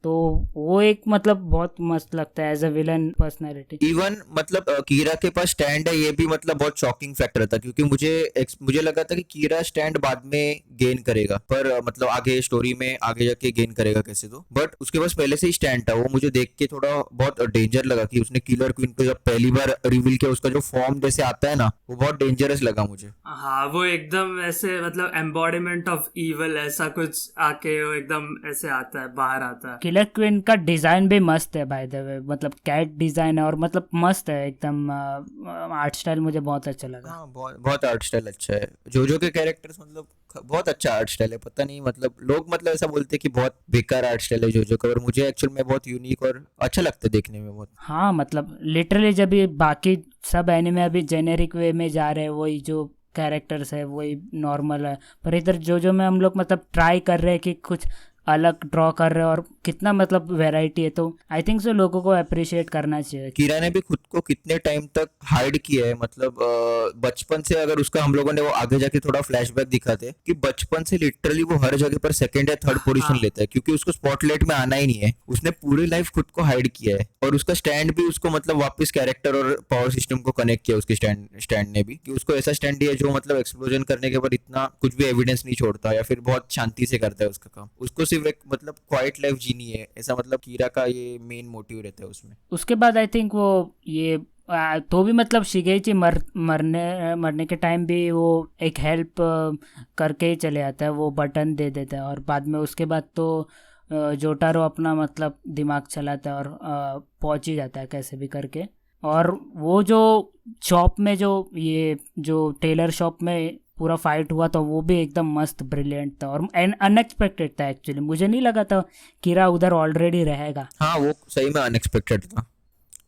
तो वो एक मतलब बहुत मस्त लगता है as a villain personality. Even मतलब कीरा के पास स्टैंड है ये भी मतलब बहुत शॉकिंग फैक्टर था, क्योंकि मुझे लगा था कि कीरा स्टैंड बाद में गेन करेगा, पर मतलब आगे स्टोरी में आगे जाके गेन करेगा कैसे, तो बट उसके पास पहले से ही स्टैंड था। वो मुझे देख के थोड़ा बहुत डेंजर लगा कि उसने किलर क्वीन को जब पहली बार रिवील किया, उसका जो फॉर्म जैसे आता है ना वो बहुत डेंजरस लगा मुझे। हाँ वो एकदम ऐसे मतलब एम्बॉडीमेंट ऑफ इविल ऐसा कुछ आके वो एकदम ऐसे आता है, बाहर आता है। किलर क्वीन का डिज़ाइन भी मस्त है बाय द वे, मतलब कैट डिज़ाइन है और मतलब मस्त है एकदम, आर्ट स्टाइल मुझे बहुत अच्छा लगा। हाँ, बहुत बहुत आर्ट स्टाइल अच्छा है। जोजो के कैरेक्टर्स मतलब बहुत अच्छा आर्ट स्टाइल है, पता नहीं मतलब लोग मतलब ऐसा बोलते हैं कि बहुत बेकार आर्ट स्टाइल है जोजो का, और मुझे एक्चुअल में बहुत यूनिक और अच्छा लगता है देखने में बहुत। हाँ मतलब लिटरली जब ये बाकी सब एनिमे अभी जेनेरिक वे में जा रहे हैं, वही जो कैरेक्टर्स है वही नॉर्मल है, पर इधर जो में हम लोग मतलब ट्राई कर रहे हैं कि कुछ अलग ड्रॉ कर रहे हैं और कितना मतलब वैरायटी है, तो आई थिंक सो लोगों को अप्रिशिएट करना चाहिए। कीरा ने भी खुद को कितने टाइम तक हाइड किया है, मतलब बचपन से अगर उसका हम लोगों ने वो आगे जाके थोड़ा फ्लैशबैक दिखाते कि बचपन से लिटरली वो हर जगह पर सेकंड या थर्ड पोजीशन हाँ लेता है, क्योंकि उसको स्पॉटलाइट में आना ही नहीं है। उसने पूरी लाइफ खुद को हाइड किया है और उसका स्टैंड भी उसको मतलब वापस कैरेक्टर और पावर सिस्टम को कनेक्ट किया उसके स्टैंड ने भी, कि उसको ऐसा स्टैंड दिया जो मतलब एक्सप्लोजन करने के बाद इतना कुछ भी एविडेंस नहीं छोड़ता या फिर बहुत शांति से करता है उसका काम। उसको सिर्फ एक मतलब क्वाइट लाइफ जीनी है, ऐसा मतलब कीरा का ये मेन मोटिव रहता है उसमें। उसके बाद आई थिंक वो ये तो भी मतलब शिगेइची मरने के टाइम भी वो एक हेल्प करके ही चले आता है, वो बटन दे देता है, और बाद में उसके बाद तो जोटारो अपना मतलब दिमाग चलाता है और पहुंच ही जाता है कैसे भी करके। और वो जो शॉप में जो टेलर शॉप में पूरा फाइट हुआ था वो भी एकदम मस्त ब्रिलियंट था और अनएक्सपेक्टेड था एक्चुअली, मुझे नहीं लगा था कीरा उधर ऑलरेडी रहेगा। हाँ, वो सही में अनएक्सपेक्टेड था।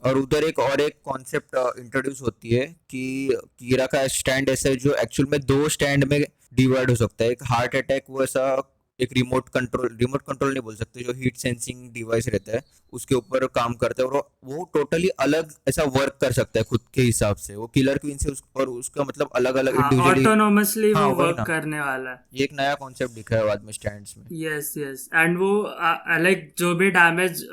और उधर एक कॉन्सेप्ट इंट्रोड्यूस होती है कि कीरा का स्टैंड ऐसा है जो एक्चुअल में 2 स्टैंड में डिवाइड हो सकता है। एक हार्ट अटैक, वो ऐसा एक रिमोट कंट्रोल नहीं बोल सकते, जो हीट सेंसिंग डिवाइस रहता है उसके ऊपर काम करता है, और वो टोटली अलग ऐसा वर्क कर सकता है खुद के हिसाब से। वो किलर क्वीन से और उसका मतलब अलग अलग हाँ इंडिविजुअली। ऑटोनोमसली हाँ, वो वही वर्क ना, करने वाला है। ये एक नया कॉन्सेप्ट दिखा है बाद में स्टैंड्स में। यस यस एंड वो लाइक जो भी डैमेज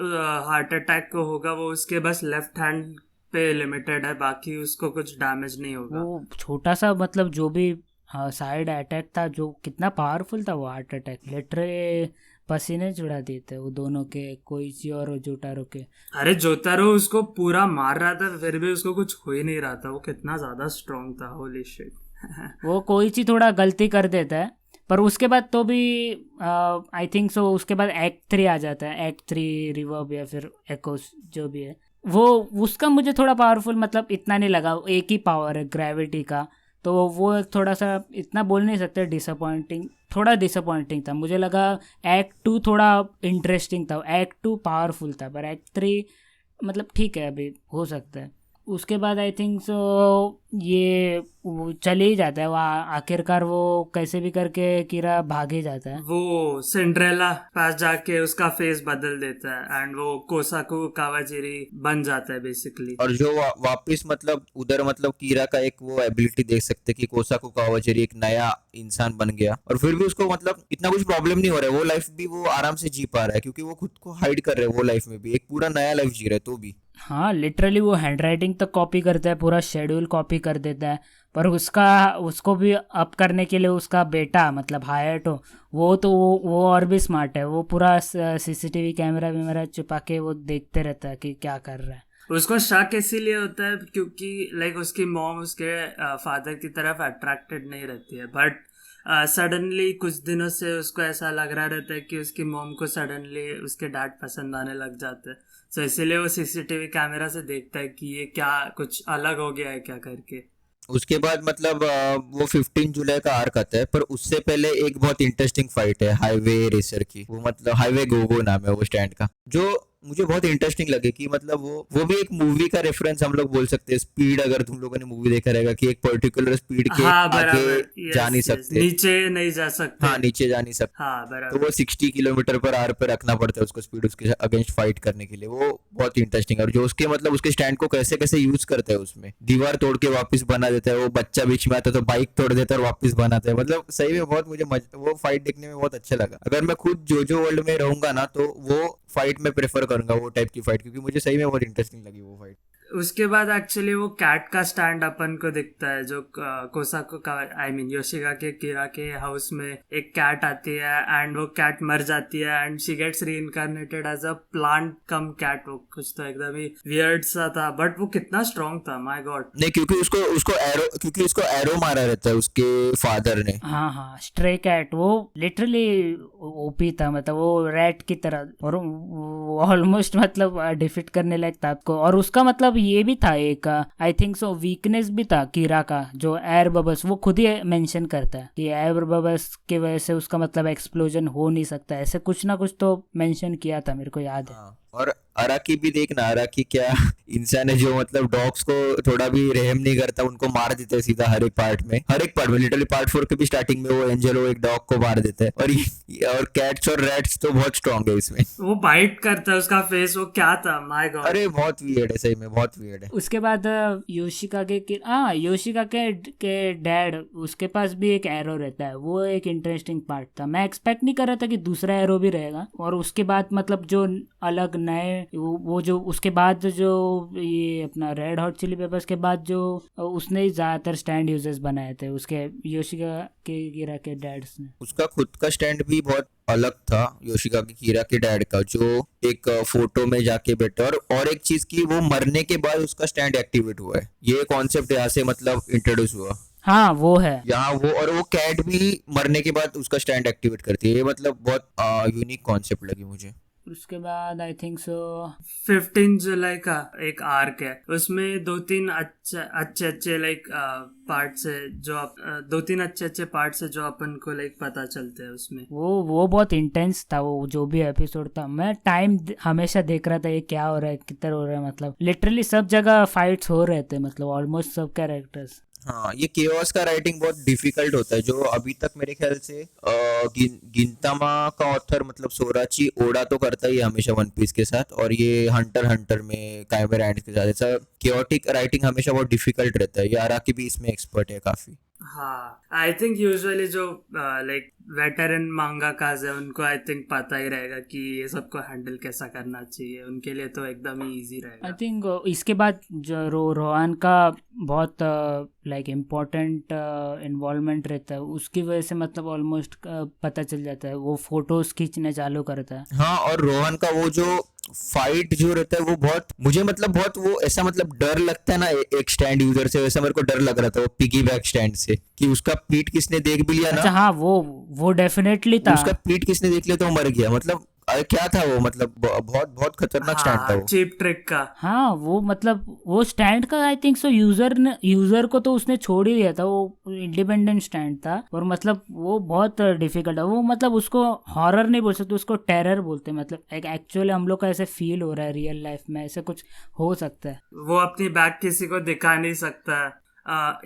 हार्ट अटैक को होगा वो उसके बस लेफ्ट हैंड पे लिमिटेड है, बाकी उसको कुछ डैमेज नहीं होगा। वो छोटा सा मतलब जो भी हाँ साइड अटैक था जो कितना पावरफुल था वो हार्ट अटैक, लिटरली पसीने छुड़ा दिए थे वो दोनों के, कोइची और जोटारो के। अरे जोतारो उसको पूरा मार रहा था फिर भी उसको कुछ हो ही नहीं रहा था, वो कितना ज्यादा स्ट्रांग था, होली शिट। वो कोइची थोड़ा गलती कर देता है पर उसके बाद तो भी आई थिंक सो उसके बाद एक्ट 3 आ जाता है, एक्ट 3 रिवर्ब या फिर एकोस जो भी है वो, उसका मुझे थोड़ा पावरफुल मतलब इतना नहीं लगा, एक ही पावर है ग्रेविटी का, तो वो थोड़ा सा इतना बोल नहीं सकते डिसअपॉइंटिंग, थोड़ा डिसअपॉइंटिंग था। मुझे लगा एक्ट 2 थोड़ा इंटरेस्टिंग था, एक्ट 2 पावरफुल था पर एक्ट 3 मतलब ठीक है अभी हो सकता है। उसके बाद आई थिंक सो ये वो चले ही जाता है वो आखिरकार वो कैसे भी करके कीरा भाग ही जाता है। वो सिंड्रेला पास जाके उसका फेस बदल देता है एंड वो कोसाकू कावाजिरी बन जाता है बेसिकली। और जो वापस मतलब उधर मतलब कीरा का एक वो एबिलिटी देख सकते कि कोसाकू कावाजिरी एक नया इंसान बन गया और फिर भी उसको मतलब इतना कुछ प्रॉब्लम नहीं हो रहा है, वो लाइफ भी वो आराम से जी पा रहा है क्योंकि वो खुद को हाइड कर रहे हैं, वो लाइफ में भी एक पूरा नया लाइफ जी रहा है तो भी। हाँ लिटरली वो हैंड राइटिंग तक कॉपी करता है, पूरा शेड्यूल कॉपी कर देता है, पर उसको भी अप करने के लिए उसका बेटा मतलब हायाटो वो तो वो और भी स्मार्ट है, वो पूरा सीसीटीवी कैमरा वैमरा छुपा के वो देखते रहता है कि क्या कर रहा है। उसको शक इसीलिए होता है क्योंकि लाइक उसकी मॉम उसके फादर की तरफ अट्रैक्टेड नहीं रहती है, बट सडनली कुछ दिनों से उसको ऐसा लग रहा रहता है कि उसकी मॉम को सडनली उसके डैड पसंद आने लग जाते हैं, तो इसीलिए वो सीसीटीवी कैमरा से देखता है कि ये क्या कुछ अलग हो गया है क्या करके। उसके बाद मतलब वो 15 जुलाई का आर्क आता है, पर उससे पहले एक बहुत इंटरेस्टिंग फाइट है हाईवे रेसर की, वो मतलब हाईवे गोगो नाम है वो स्टैंड का, जो मुझे बहुत इंटरेस्टिंग लगे कि मतलब वो भी एक मूवी का रेफरेंस हम लोग बोल सकते हैं। स्पीड अगर तुम लोगों ने मूवी देखा रहेगा कि एक पर्टिकुलर स्पीड के हाँ आगे बराबर, जा नहीं सकते, नीचे नहीं जा सकते। हाँ नीचे जा नहीं सकते, हाँ तो बराबर। वो 60 किलोमीटर पर आवर पे रखना पड़ता है उसको स्पीड, उसके अगेंस्ट फाइट करने के लिए। वो बहुत इंटरेस्टिंग है और जो उसके मतलब उसके स्टैंड को कैसे कैसे यूज करता है, उसमें दीवार तोड़ के वापस बना देता है, वो बच्चा बीच में आता है तो बाइक तोड़ देता है और वापस बनाता है। मतलब सही में बहुत मुझे वो फाइट देखने में बहुत अच्छा लगा। अगर मैं खुद जोजो वर्ल्ड में रहूंगा ना तो वो फाइट में प्रेफर करूंगा, वो टाइप की फाइट, क्योंकि मुझे सही में बहुत इंटरेस्टिंग लगी वो फाइट। उसके बाद एक्चुअली वो कैट का स्टैंड अपन को दिखता है जो कोसाको का आई मीन योशिगा के कीरा के हाउस में एक कैट आती है एंड वो कैट मर जाती है and she gets reincarnated as a plant cum cat. वो कुछ तो एकदम ही वियर्ड सा था बट वो कितना स्ट्रांग था, माय गॉड। नहीं क्योंकि उसको एरो मारा रहता है उसके फादर ने। हाँ हाँ स्ट्रे कैट वो लिटरली ओपी था, मतलब वो रैट की तरह, और ऑलमोस्ट मतलब डिफीट करने लायक था आपको। और उसका मतलब ये भी था एक आई थिंक सो वीकनेस भी था कीरा का, जो एयर बबल्स, वो खुद ही मेंशन करता है कि एयर बबल्स की वजह से उसका मतलब एक्सप्लोजन हो नहीं सकता, ऐसे कुछ ना कुछ तो मेंशन किया था, मेरे को याद है। और अराकी भी देखना, अराकी क्या इंसान है जो मतलब डॉग्स को थोड़ा भी रहम नहीं करता, उनको मार देता है सीधा हर एक पार्ट में लिटरली। पार्ट 4 के भी स्टार्टिंग में वो एंजेलो एक डॉग को मार देता है। और कैट्स और रैट्स तो बहुत स्ट्रांग है इसमें। वो बाइट करता है उसका फेस, वो क्या था, माय गॉड। अरे बहुत वियर्ड है, सही में बहुत वियर्ड है। उसके बाद योशिकागे के डैड, उसके पास भी एक एरो रहता है, वो एक इंटरेस्टिंग पार्ट था। मैं एक्सपेक्ट नहीं कर रहा था कि दूसरा एरो भी रहेगा। और उसके बाद मतलब जो अलग नए वो जो उसके बाद जो ये अपना रेड हॉट चिली पेपर्स के बाद जो उसने ही ज्यादातर स्टैंड यूजर्स बनाए थे उसके योशिका के कीरा के डैड्स ने। उसका खुद का स्टैंड भी बहुत अलग था योशिका के कीरा के डैड का, जो एक फोटो में जाके बैठा। और एक चीज की, वो मरने के बाद उसका स्टैंड एक्टिवेट हुआ है, ये कॉन्सेप्ट यहाँ से मतलब इंट्रोड्यूस हुआ। हाँ वो है यहाँ वो कैट भी मरने के बाद उसका स्टैंड एक्टिवेट करती है। ये मतलब बहुत यूनिक कॉन्सेप्ट लगी मुझे। उसके बाद आई थिंक सो 15 जुलाई का एक आर्क है, उसमें दो तीन अच्छे लाइक पार्ट्स है जो दो तीन अच्छे पार्ट्स है जो अपन को लाइक पता चलते हैं उसमें। वो बहुत इंटेंस था, वो जो भी एपिसोड था। मैं टाइम हमेशा देख रहा था ये क्या हो रहा है, किधर हो रहा है, मतलब लिटरली सब जगह फाइट्स हो रहे थे, मतलब ऑलमोस्ट सब कैरेक्टर्स। हाँ, ये केओस का राइटिंग बहुत डिफिकल्ट होता है, जो अभी तक मेरे ख्याल से गिंतामा का ऑथर मतलब सोराची ओडा तो करता ही है हमेशा वन पीस के साथ, और ये हंटर में काइमेरा एंड के साथ ऐसा केओटिक राइटिंग हमेशा बहुत डिफिकल्ट रहता है। ये आराकी भी इसमें एक्सपर्ट है काफी। हाँ, आई थिंक यूजुअली जो लाइक वेटरन मांगाकाज है उनको आई थिंक पता ही रहेगा कि ये सबको हैंडल कैसा करना चाहिए, उनके लिए तो एकदम ही इजी आई रहेगा। थिंक इसके बाद जो रोहान का बहुत लाइक इम्पोर्टेंट इन्वॉल्वमेंट रहता है, उसकी वजह से मतलब ऑलमोस्ट पता चल जाता है, वो फोटोज खींचने चालू करता है। हाँ, और रोहन का वो जो फाइट जो रहता है वो बहुत मुझे मतलब बहुत वो ऐसा मतलब डर लगता है ना एक स्टैंड यूजर से, वैसा मेरे को डर लग रहा था वो पिगी बैक स्टैंड से कि उसका पीठ किसने देख भी लिया अच्छा ना, हाँ, वो डेफिनेटली था। उसका पीठ किसने देख लिया तो वो मर गया। मतलब अरे क्या था वो, मतलब बहुत बहुत खतरनाक स्टैंड था हाँ, वो। चीप ट्रिक का। हाँ वो मतलब वो स्टैंड का आई थिंक सो यूजर को तो उसने छोड़ ही दिया था, वो इंडिपेंडेंट स्टैंड था। और मतलब वो बहुत डिफिकल्ट है वो, मतलब उसको हॉरर नहीं बोल सकते, उसको टेरर बोलते हैं। मतलब एक एक्चुअली हम लोग का ऐसे फील हो रहा है रियल लाइफ में, ऐसे कुछ हो सकता है। वो अपनी बैक किसी को दिखा नहीं सकता है।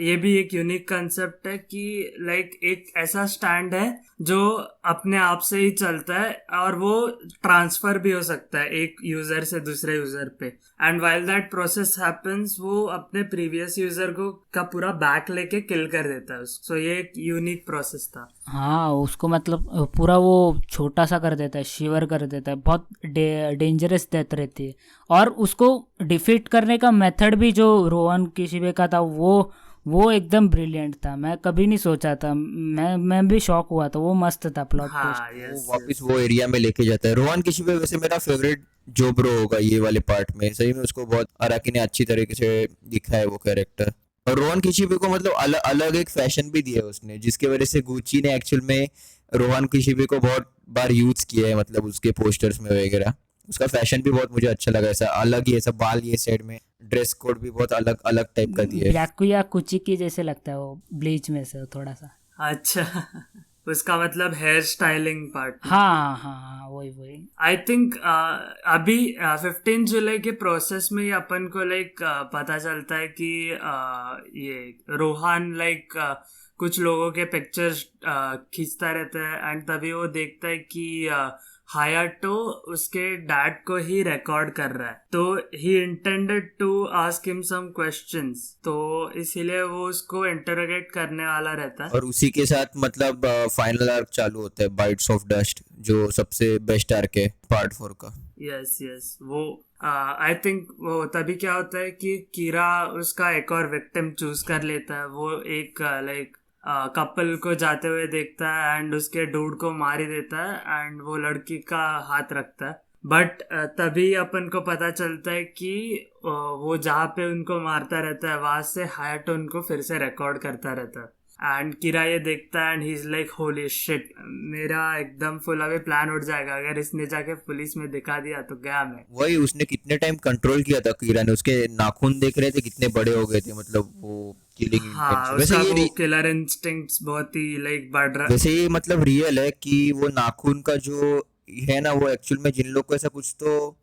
ये भी एक यूनिक कंसेप्ट है कि लाइक एक ऐसा स्टैंड है जो अपने आप से ही चलता है और वो ट्रांसफर भी हो सकता है एक यूजर से दूसरे यूजर पे। And while that process happens वो अपने प्रीवियस यूजर को का पूरा बैक लेके किल कर देता है उसको। So ये एक यूनिक प्रोसेस था। हाँ उसको मतलब पूरा वो छोटा सा कर देता है, शिवर कर देता है, बहुत डेंजरस डेथ रहती है। और उसको डिफीट करने का मेथड भी जो रोहन किशिबे का था वो एकदम ब्रिलियंट था। मैं कभी नहीं सोचा था, मैं भी शॉक हुआ था, वो मस्त था प्लॉट ट्विस्ट। हाँ, वो यस वापस यस। वो एरिया में लेके जाता है। रोहन किशिबे वैसे मेरा फेवरेट जोब्रो होगा ये वाले पार्ट में, सही में उसको बहुत अराकी ने अच्छी तरीके से दिखा है वो कैरेक्टर। और रोहन किशिबे को मतलब अलग एक फैशन भी दिया है उसने, जिसके वजह से गुची ने एक्चुअल में रोहन किशिबे को बहुत बार यूज किया है, मतलब उसके पोस्टर्स में वगैरह। उसका फैशन भी बहुत मुझे अच्छा लगा, ऐसा अलग ही ऐसा बाल ये साइड में, ड्रेस कोड भी बहुत अलग अलग टाइप का दिया है। ब्याकुया कुची की जैसे लगता है वो, ब्लीच में से थोड़ा सा। अच्छा उसका मतलब हेयर स्टाइलिंग पार्ट। हाँ हाँ हाँ, वही वही। आई थिंक अभी 15 जुलाई के प्रोसेस में ही अपन को लाइक पता चलता है कि ये रोहान लाइक कुछ लोगों के पिक्चर्स खींचता रहता है। एंड तभी वो देखता है कि हायाटो उसके डैड को ही रिकॉर्ड कर रहा है, तो he intended to ask him some questions, तो इसीलिए वो उसको इंटरोगेट करने वाला रहता है। और उसी के साथ मतलब फाइनल आर्क चालू होता है, बाइट्स ऑफ डस्ट, जो सबसे बेस्ट आर्क है पार्ट 4 का। Yes yes. वो आई थिंक वो तभी क्या होता है कि कीरा उसका एक और विक्टिम चूज कर लेता है। वो एक लाइक कपल को जाते हुए देखता है एंड उसके डूड को मार ही देता है एंड वो लड़की का हाथ रखता है। बट तभी अपन को पता चलता है कि वो जहाँ पे उनको मारता रहता है वहां से हायाटो उनको फिर से रिकॉर्ड करता रहता है। एंड किरा ये देखता है and he is like holy shit, मेरा एकदम फुल अवे प्लान उठ जाएगा अगर इसने जाके पुलिस में दिखा दिया तो गया मैं। वही उसने कितने टाइम कंट्रोल किया था कीरा ने, उसके नाखून देख रहे थे कितने बड़े हो गए थे, मतलब वो किलिंग हाँ, इंटेंशन। उसका वो किलर इंस्टिंक्ट्स बहुत ही लाइक बढ़ रहा। वैसे ये मतलब रियल है कि वो नाखून का जो है ना, वो एक्चुअल में जिन लोग को ऐसा कुछ तो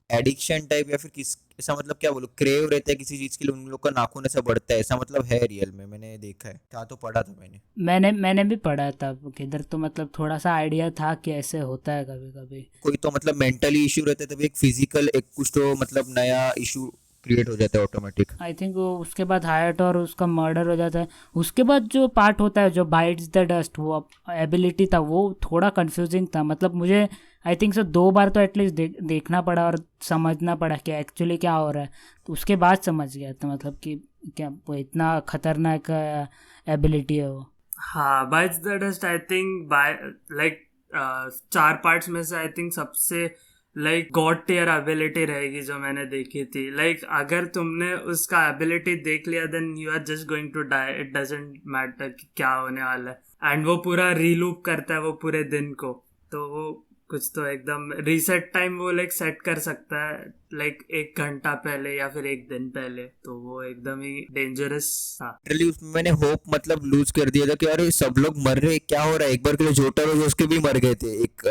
एडिक्शन टाइप या फिर किस ऐसा मतलब क्या बोलूं क्रेव रहता है किसी चीज के लिए, उन लोग का नाखून ऐसा बढ़ता है, ऐसा मतलब है रियल में, मैंने देखा है, क्या तो पढ़ा था मैंने। मैंने भी पढ़ा था किधर, तो मतलब थोड़ा सा आइडिया था कि ऐसे होता है कभी कभी। कोई तो मतलब मेंटली इश्यू रहता है तभी एक फिजिकल एक कुछ तो मतलब नया इशू क्रिएट हो जाता है ऑटोमेटिक। आई थिंक वो उसके बाद हायट और उसका मर्डर हो जाता है। उसके बाद जो पार्ट होता है जो बाइट्स द डस्ट, वो एबिलिटी था, वो थोड़ा कंफ्यूजिंग था। मतलब मुझे आई थिंक सो 2 बार तो एटलीस्ट देखना पड़ा और समझना पड़ा कि एक्चुअली क्या हो रहा है। तो उसके बाद समझ गया था मतलब कि क्या वो इतना खतरनाक एबिलिटी है वो। हाँ, bytes the dust I think by like 4 parts में से आई थिंक सबसे लाइक गॉड टियर एबिलिटी रहेगी जो मैंने देखी थी। लाइक अगर तुमने उसका एबिलिटी देख लिया then you are just going to die, it doesn't matter कि क्या होने वाला है। एंड वो पूरा रीलूप करता है वो पूरे दिन को, तो वो कुछ तो एकदम रीसेट टाइम वो लाइक सेट कर सकता है लाइक 1 घंटा पहले या फिर 1 दिन पहले, तो वो एकदम ही डेंजरस था। लिटरली उसमें मैंने होप मतलब लूज कर दिया था कि अरे सब लोग मर रहे, क्या हो रहा है, एक बार के लिए जोटर हो उसके भी मर गए थे एक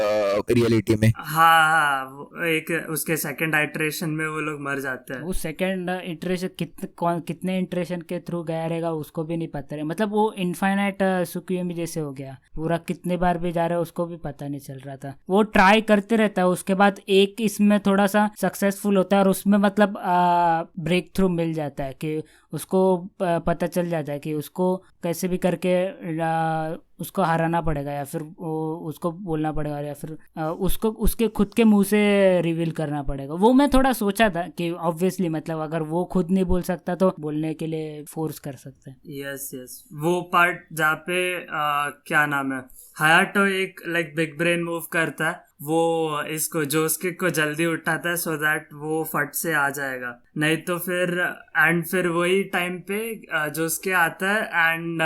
रियलिटी में। हाँ, वो एक उसके सेकंड आइटरेशन में वो लोग मर जाते हैं। वो सेकंड इटरेशन कितने इटरेशन के थ्रू गया रहेगा उसको भी नहीं पता रहे। मतलब वो इनफाइनाइट सुकुयोमी जैसे हो गया, पूरा कितने बार भी जा रहा है उसको भी पता नहीं चल रहा था। वो ट्राई करते रहता है, उसके बाद एक इसमें थोड़ा सा सक्सेसफुल सक्सेसफुल होता है और उसमें मतलब ब्रेक थ्रू मिल जाता है कि उसको पता चल जाता है कि उसको कैसे भी करके उसको हराना पड़ेगा या फिर उसको बोलना पड़ेगा या फिर उसको उसके खुद के मुंह से रिवील करना पड़ेगा। वो मैं थोड़ा सोचा था कि ऑब्वियसली मतलब अगर वो खुद नहीं बोल सकता तो बोलने के लिए फोर्स कर सकते हैं। यस यस, वो पार्ट जहाँ पे क्या नाम है, हायाटो एक लाइक बिग ब्रेन मूव करता है, वो इसको जोस्के को जल्दी उठाता है सो दैट वो फट से आ जाएगा, नहीं तो फिर वही टाइम पे जोस्के आता है एंड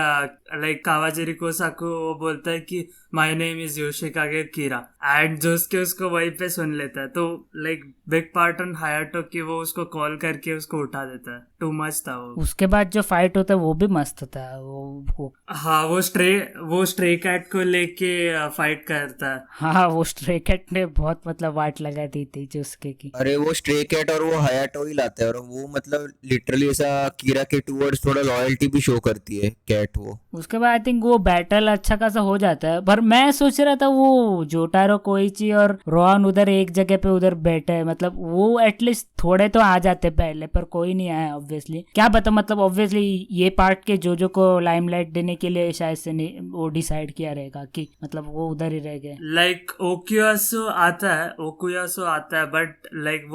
लाइक कावाजिरी कोसाकू वो बोलता है कि my name is Yoshikage Kira and Josuke उसको वहीं पे सुन लेता है। तो like big part on Hayato की वो उसको कॉल करके उसको उठा देता है। टू मच था वो। उसके बाद जो फाइट होता है वो भी मस्त होता है। वो हाँ, वो स्ट्रे कैट को लेके फाइट करता है। हाँ, वो स्ट्रे कैट ने बहुत मतलब वाट लगा दी थी जो उसके की। अरे वो स्ट्रे कैट और वो हायाटो ही लाते हैं और वो मतलब लिटरली ऐसा कीरा के टूवर्ड्स थोड़ा लॉयल्टी भी शो करती है कैट। वो उसके बाद आई थिंक वो बैटल अच्छा खासा हो जाता है, पर मैं सोच रहा था वो जोटारो कोइची और रोहन उधर एक जगह पे उधर बैठे हैं, मतलब वो एटलीस्ट थोड़े तो आ जाते पहले, पर कोई नहीं आया ऑब्वियसली। क्या पता मतलब ऑब्वियसली ये पार्ट के जोजो को लाइमलाइट देने के लिए शायद से नहीं वो डिसाइड किया रहेगा कि मतलब वो उधर ही रह गए। लाइक ओकुयासु आता है बट लाइक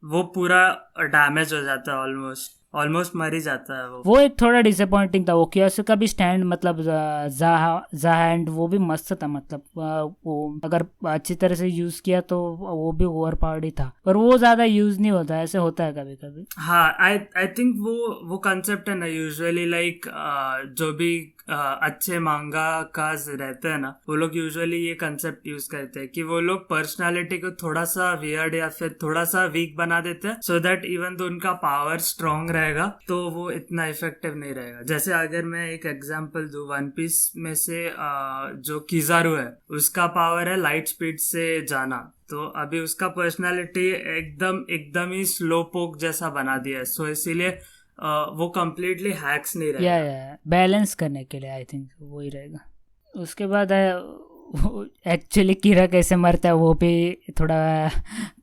वो पूरा डैमेज हो जाता है, ऑलमोस्ट मर ही जाता है वो एक थोड़ा डिसअपॉइंटिंग था। ओकियासु का भी स्टैंड मतलब जाहा एंड वो भी मस्त था, मतलब वो अगर अच्छी तरह से यूज किया तो वो भी ओवर पावर्ड ही था, पर वो ज्यादा यूज नहीं होता, ऐसे होता है कभी कभी। हाँ, आई थिंक वो कंसेप्ट है ना, यूजुअली लाइक जो भी अच्छे मांगा काज रहते हैं ना, वो लोग यूजुअली ये कंसेप्ट यूज करते हैं कि वो लोग पर्सनालिटी को थोड़ा सा वियर्ड या फिर थोड़ा सा वीक बना देते हैं सो दैट इवन तो उनका पावर स्ट्रांग रहेगा तो वो इतना इफेक्टिव नहीं रहेगा। जैसे अगर मैं एक एग्जांपल दूं, वन पीस में से जो किजारू है उसका पावर है लाइट स्पीड से जाना, तो अभी उसका पर्सनालिटी एकदम ही स्लो पोक जैसा बना दिया है, सो इसीलिए वो कम्प्लीटली हैक्स नहीं रहेगा। या बैलेंस करने के लिए आई थिंक वो ही रहेगा। उसके बाद एक्चुअली कीरा कैसे मरता है वो भी थोड़ा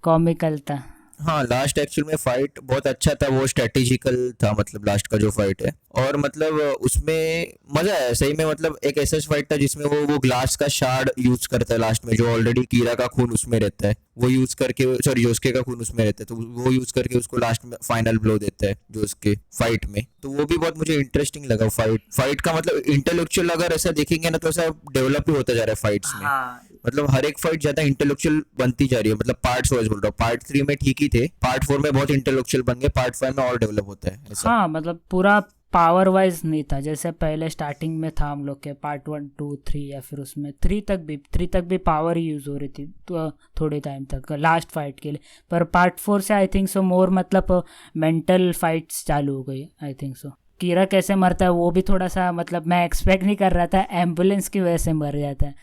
कॉमिकल था। हाँ, लास्ट एक्चुअल में फाइट बहुत अच्छा था, वो स्ट्रेटेजिकल था, मतलब लास्ट का जो फाइट है, और मतलब उसमें मजा आया सही में। मतलब एक ऐसा फाइट था जिसमें वो ग्लास का शार्ड यूज करता है लास्ट में, जो ऑलरेडी कीरा का खून उसमें रहता है, वो यूज करके, सॉरी योस्के का खून उसमें रहता है, तो वो यूज करके उसको लास्ट में फाइनल ब्लो देता है जो उसके फाइट में। तो वो भी बहुत मुझे इंटरेस्टिंग लगा। फाइट का मतलब इंटेलेक्चुअल अगर ऐसा देखेंगे ना तो ऐसा डेवलप ही होता जा रहा है फाइट्स में। हाँ, मतलब हर एक फाइट ज्यादा इंटेलेक्चुअल बनती जा रही है। मतलब पार्ट वाइज बोल रहा हूँ, पार्ट 3 में ठीक ही थे, पार्ट 4 में बहुत इंटेलेक्चुअल बन गए, पार्ट 5 में और डेवलप होता है ऐसा। हाँ, मतलब पूरा पावर वाइज नहीं था जैसे पहले स्टार्टिंग में था हम लोग के पार्ट 1 2 3 या फिर उसमें 3 तक भी पावर ही यूज हो रही थी तो थोड़े टाइम तक लास्ट फाइट के लिए। पर पार्ट 4 से आई थिंक सो मोर मतलब मेंटल फाइट्स चालू हो गई आई थिंक सो। कीरा कैसे मरता है वो भी थोड़ा सा मतलब मैं एक्सपेक्ट नहीं कर रहा था, एम्बुलेंस की वजह से मर जाता है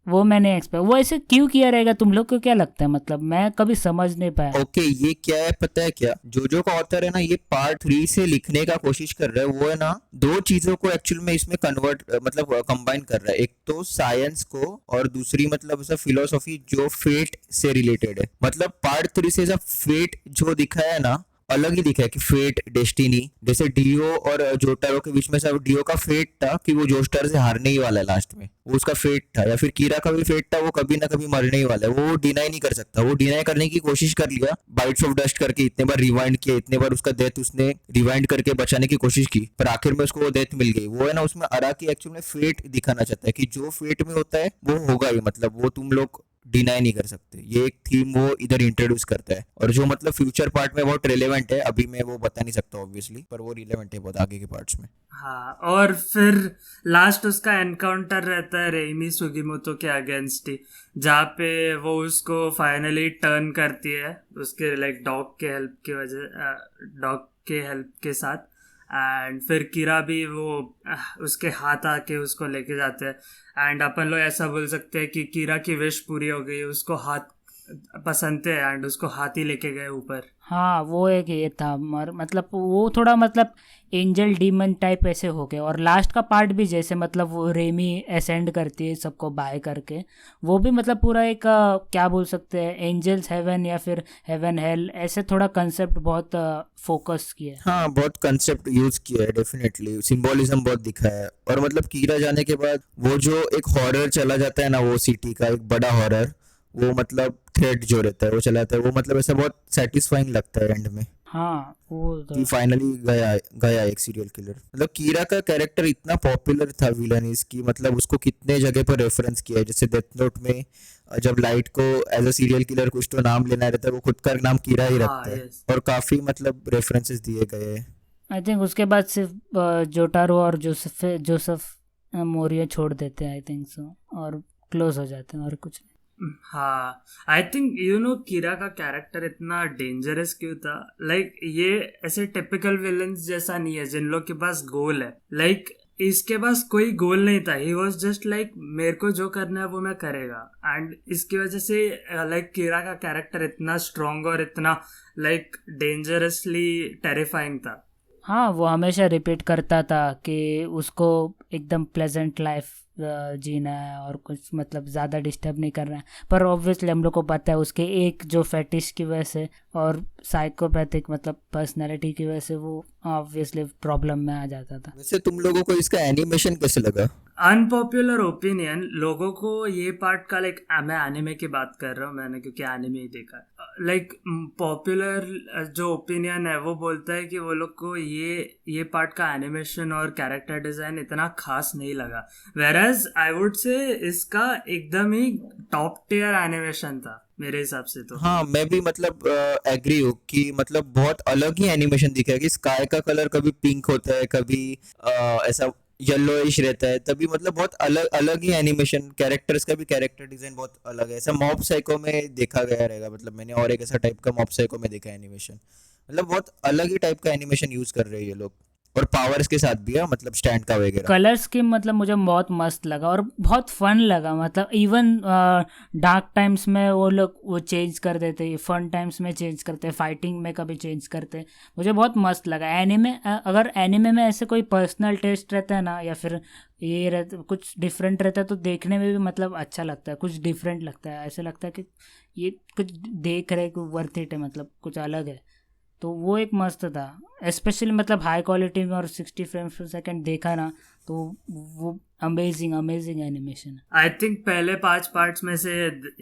वो मैंने एक्सपेक्ट। वो ऐसे क्यों किया रहेगा, तुम लोग को क्या लगता है? मतलब मैं कभी समझ नहीं पाया। ओके, ये क्या है पता है क्या, जो का ऑथर है ना, ये पार्ट 3 से लिखने का कोशिश कर रहा है। वो है ना दो चीजों को एक्चुअल में इसमें कन्वर्ट मतलब कंबाइन कर रहा है, एक तो साइंस को और दूसरी मतलब ऐसा फिलोसॉफी जो फेट से रिलेटेड है। मतलब पार्ट 3 से ऐसा फेट जो दिखाया है ना अलग ही दिखा है कि फेट डेस्टिनी, जैसे डियो और जोटारो के बीच में सब डियो का फेट था कि वो जोस्टार से हारने ही वाला है लास्ट में, वो उसका फेट था, या फिर कीरा का भी फेट था, वो कभी ना कभी मरने ही वाला है, वो डिनाई नहीं कर सकता। वो डिनाई करने की कोशिश कर लिया, बाइट्स ऑफ डस्ट करके इतने बार रिवाइंड किया, इतने बार उसका डेथ उसने रिवाइंड करके बचाने की कोशिश की, पर आखिर में उसको वो डेथ मिल गई। वो है ना उसमें अराकी एक्चुअली में फेट दिखाना चाहता है कि जो फेट में होता है वो होगा ही, मतलब वो तुम लोग डिनाई नहीं कर सकते। ये एक थीम वो इधर इंट्रोड्यूस करता है, और जो मतलब फ्यूचर पार्ट में बहुत रिलेवेंट है, अभी मैं वो बता नहीं सकता ऑब्वियसली, पर वो रिलेवेंट है बहुत आगे के पार्ट्स में। हाँ, और फिर लास्ट उसका एनकाउंटर रहता है रेमी सुगीमोतो के अगेंस्ट ही, जहाँ पे वो उसको फाइनली टर्न करती है उसके लाइक डॉग के हेल्प के साथ, एंड फिर कीरा भी वो उसके हाथ आके उसको लेके जाते हैं। एंड अपन लोग ऐसा बोल सकते हैं कि कीरा की विश पूरी हो गई, उसको हाथ पसंद थे एंड उसको हाथ ही लेके गए ऊपर। हाँ वो एक ये था मतलब वो थोड़ा मतलब एंजल डीमन टाइप ऐसे हो गए। और लास्ट का पार्ट भी जैसे मतलब वो रेमी असेंड करती है सबको बाय करके, वो भी मतलब पूरा एक क्या बोल सकते हैं, एंजल्स हेवन या फिर हेवन हेल, ऐसे थोड़ा कंसेप्ट बहुत फोकस किया है। हाँ, बहुत कंसेप्ट यूज किया है, डेफिनेटली सिंबोलिज्म बहुत दिखा है। और मतलब कीरा जाने के बाद वो जो एक हॉरर चला जाता है ना, वो सिटी का एक बड़ा हॉरर, वो मतलब थ्रेड जो रहता है वो चला जाता है, वो मतलब ऐसा बहुत सेटिस्फाइंग लगता है एंड में हाँ वो कि तो फाइनली गया गया एक सीरियल किलर। मतलब कीरा का कैरेक्टर इतना पॉपुलर था विलन इसकी, मतलब उसको कितने जगह पर रेफरेंस किया है। जैसे डेथ नोट में जब लाइट को एज अ सीरियल किलर कुछ तो नाम लेना रहता है, वो खुद का नाम कीरा ही हाँ रखता है। यस। और काफी मतलब रेफरेंसेस दिए गए हैं। आई थिंक उसके बाद सिर्फ जोटारो और जोसेफ जोसेफ मोरिया छोड़ देते हैं आई थिंक सो, और क्लोज हो जाते हैं और कुछ नहीं। हाँ आई थिंक कीरा का कैरेक्टर इतना डेंजरस क्यों था, लाइक ये ऐसे टिपिकल विलन्स जैसा नहीं है जिन लोग के पास गोल है। लाइक इसके पास कोई गोल नहीं था, ही वॉज जस्ट लाइक मेरे को जो करना है वो मैं करेगा। एंड इसकी वजह से लाइक कीरा का कैरेक्टर इतना स्ट्रॉन्ग और इतना लाइक डेंजरसली टेरिफाइंग था। हाँ वो हमेशा रिपीट करता था कि उसको एकदम प्लेजेंट लाइफ जीना है और कुछ मतलब ज़्यादा डिस्टर्ब नहीं करना है। पर ऑब्वियसली हम लोग को पता है उसके एक जो फेटिश की वजह से और साइकोपैथिक मतलब पर्सनैलिटी की वजह से वो ऑब्वियसली प्रॉब्लम में आ जाता था। वैसे तुम लोगों को इसका एनिमेशन कैसे लगा? अनपॉपुलर ओपिनियन, लोगों को ये पार्ट का लाइक मैं एनिमे की बात कर रहा हूँ मैंने क्योंकि एनिमे ही देखा है। लाइक पॉपुलर जो ओपिनियन है वो बोलता है कि वो लोग को ये पार्ट का एनिमेशन और कैरेक्टर डिजाइन इतना खास नहीं लगा, वेरएज आई वुड से इसका एकदम ही टॉप टियर एनिमेशन था मेरे हिसाब से तो। हाँ, मैं भी मतलब एग्री हूँ कि मतलब बहुत अलग ही एनिमेशन दिखा है कि स्काई का कलर कभी पिंक होता है, कभी ऐसा येलोइश रहता है, तभी मतलब बहुत अलग अलग ही एनिमेशन, कैरेक्टर्स का भी कैरेक्टर डिजाइन बहुत अलग है। ऐसा मॉब साइको में देखा गया रहेगा, मतलब मैंने और एक ऐसा टाइप का मॉब साइको में देखा एनिमेशन। मतलब बहुत अलग ही टाइप का एनिमेशन यूज कर रहे हैं ये लोग, और पावर्स के साथ भी है, मतलब स्टैंड का वगैरह। कलर स्कीम मतलब मुझे बहुत मस्त लगा और बहुत फन लगा। मतलब इवन डार्क टाइम्स में वो लोग वो चेंज कर देते, फन टाइम्स में चेंज करते, फाइटिंग में कभी चेंज करते, मुझे बहुत मस्त लगा। एनिमे अगर एनिमे में ऐसे कोई पर्सनल टेस्ट रहता है ना या फिर ये रहता कुछ डिफरेंट रहता है तो देखने में भी मतलब अच्छा लगता है, कुछ डिफरेंट लगता है, ऐसे लगता है कि ये कुछ देख रहे वर्थ इट है, मतलब कुछ अलग है। तो वो एक मस्त था, स्पेशली मतलब हाई क्वालिटी में और 60 फ्रेम्स पर सेकंड देखा ना, तो वो अमेजिंग अमेजिंग एनिमेशन है। आई थिंक पहले 5 पार्ट्स में से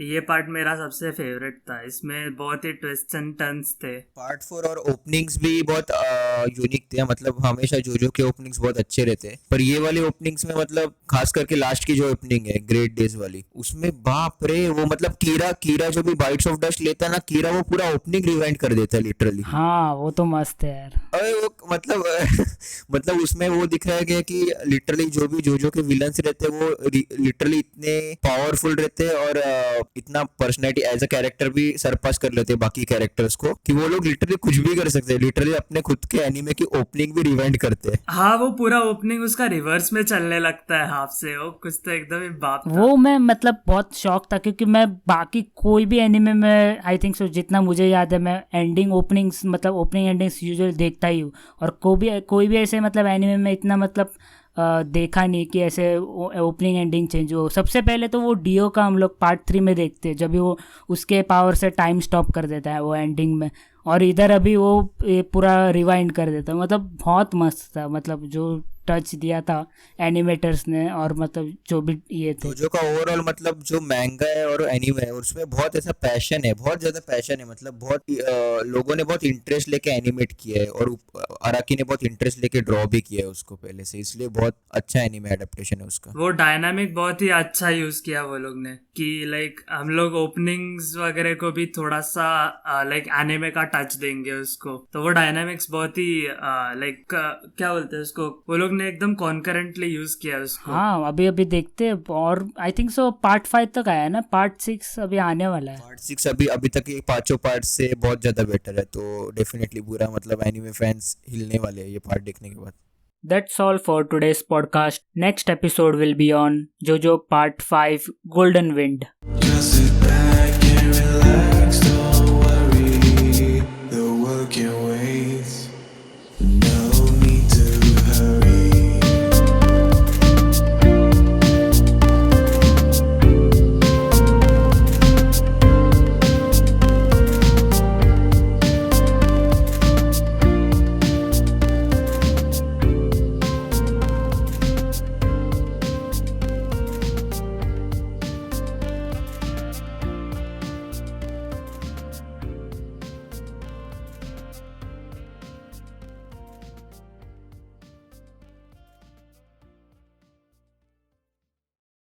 ये पार्ट मेरा सबसे फेवरेट था, इसमें बहुत ही ट्विस्ट एंड टर्न्स थे। पार्ट 4 और ओपनिंग्स भी बहुत यूनिक थे, मतलब हमेशा जोजो के ओपनिंग्स बहुत अच्छे रहते हैं, पर ये वाली ओपनिंग्स में मतलब खास करके लास्ट की जो ओपनिंग है ग्रेट डेज वाली, उसमें बाप रे, वो मतलब कीरा जो भी बाइट्स ऑफ डस्ट लेता है ना, कीरा वो पूरा ओपनिंग रिवाइंड कर देता है लिटरली। हाँ वो तो मस्त है यार। अरे वो मतलब मतलब उसमें वो दिखाया गया कि लिटरली जो भी जोजो के विलन्स रहते हैं वो लिटरली इतने पावरफुल रहते हैं और इतना पर्सनैलिटी एज अ कैरेक्टर भी सरपास कर लेते हैं बाकी कैरेक्टर्स को, कि वो लोग लिटरली कुछ भी कर सकते हैं, लिटरली अपने खुद के एनिमे की ओपनिंग भी रिवाइंड करते हैं। हाँ वो पूरा ओपनिंग उसका रिवर्स में चलने लगता है हाफ से, वो कुछ तो एकदम ही बाप था। वो मैं मतलब बहुत शौक था क्योंकि मैं बाकी कोई भी एनिमे में आई थिंक सो जितना मुझे याद है मैं एंडिंग ओपनिंग्स मतलब ओपनिंग एंडिंग्स यूजुअली देखता ही हूँ, और कोई भी ऐसे मतलब एनिमे में इतना मतलब देखा नहीं कि ऐसे ओपनिंग एंडिंग चेंज हो। सबसे पहले तो वो डीओ का हम लोग पार्ट 3 में देखते हैं जब भी वो उसके पावर से टाइम स्टॉप कर देता है वो एंडिंग में, और इधर अभी वो ये पूरा रिवाइंड कर देता है। मतलब बहुत मस्त था, मतलब जो टच दिया था एनिमेटर्स ने और मतलब जो भी ये थे। जोजो का ओवरऑल मतलब जो मैंगा है और एनीमे है उसमें बहुत ऐसा पैशन है, बहुत ज्यादा पैशन है, मतलब बहुत लोगों ने बहुत इंटरेस्ट लेके एनिमेट किया है, और अराकी ने बहुत इंटरेस्ट लेके ड्रॉ भी किया है उसको पहले से, इसलिए बहुत अच्छा एनिमे एडेप्टेशन है उसका। वो डायनामिक बहुत ही अच्छा यूज किया वो लोग ने कि लाइक हम लोग ओपनिंग्स वगैरह को भी थोड़ा सा लाइक एनिमे का टच देंगे उसको, तो वो डायनामिक्स बहुत ही लाइक क्या बोलते हैं उसको, वो लोग ने एकदम कॉन्करेंटली यूज किया उसको। हाँ अभी अभी देखते हैं, और आई थिंक सो पार्ट 5 तक आया है ना, पार्ट 6 अभी आने वाला है। पार्ट 6 अभी तक ये पांचों पार्ट से बहुत ज्यादा बेटर है, तो डेफिनेटली पूरा मतलब एनिमे फैंस हिलने वाले हैं ये पार्ट देखने के बाद। That's all for today's podcast. Next episode will be on JoJo Part 5 Golden Wind. Just sit back and relax, don't worry. The can't wait.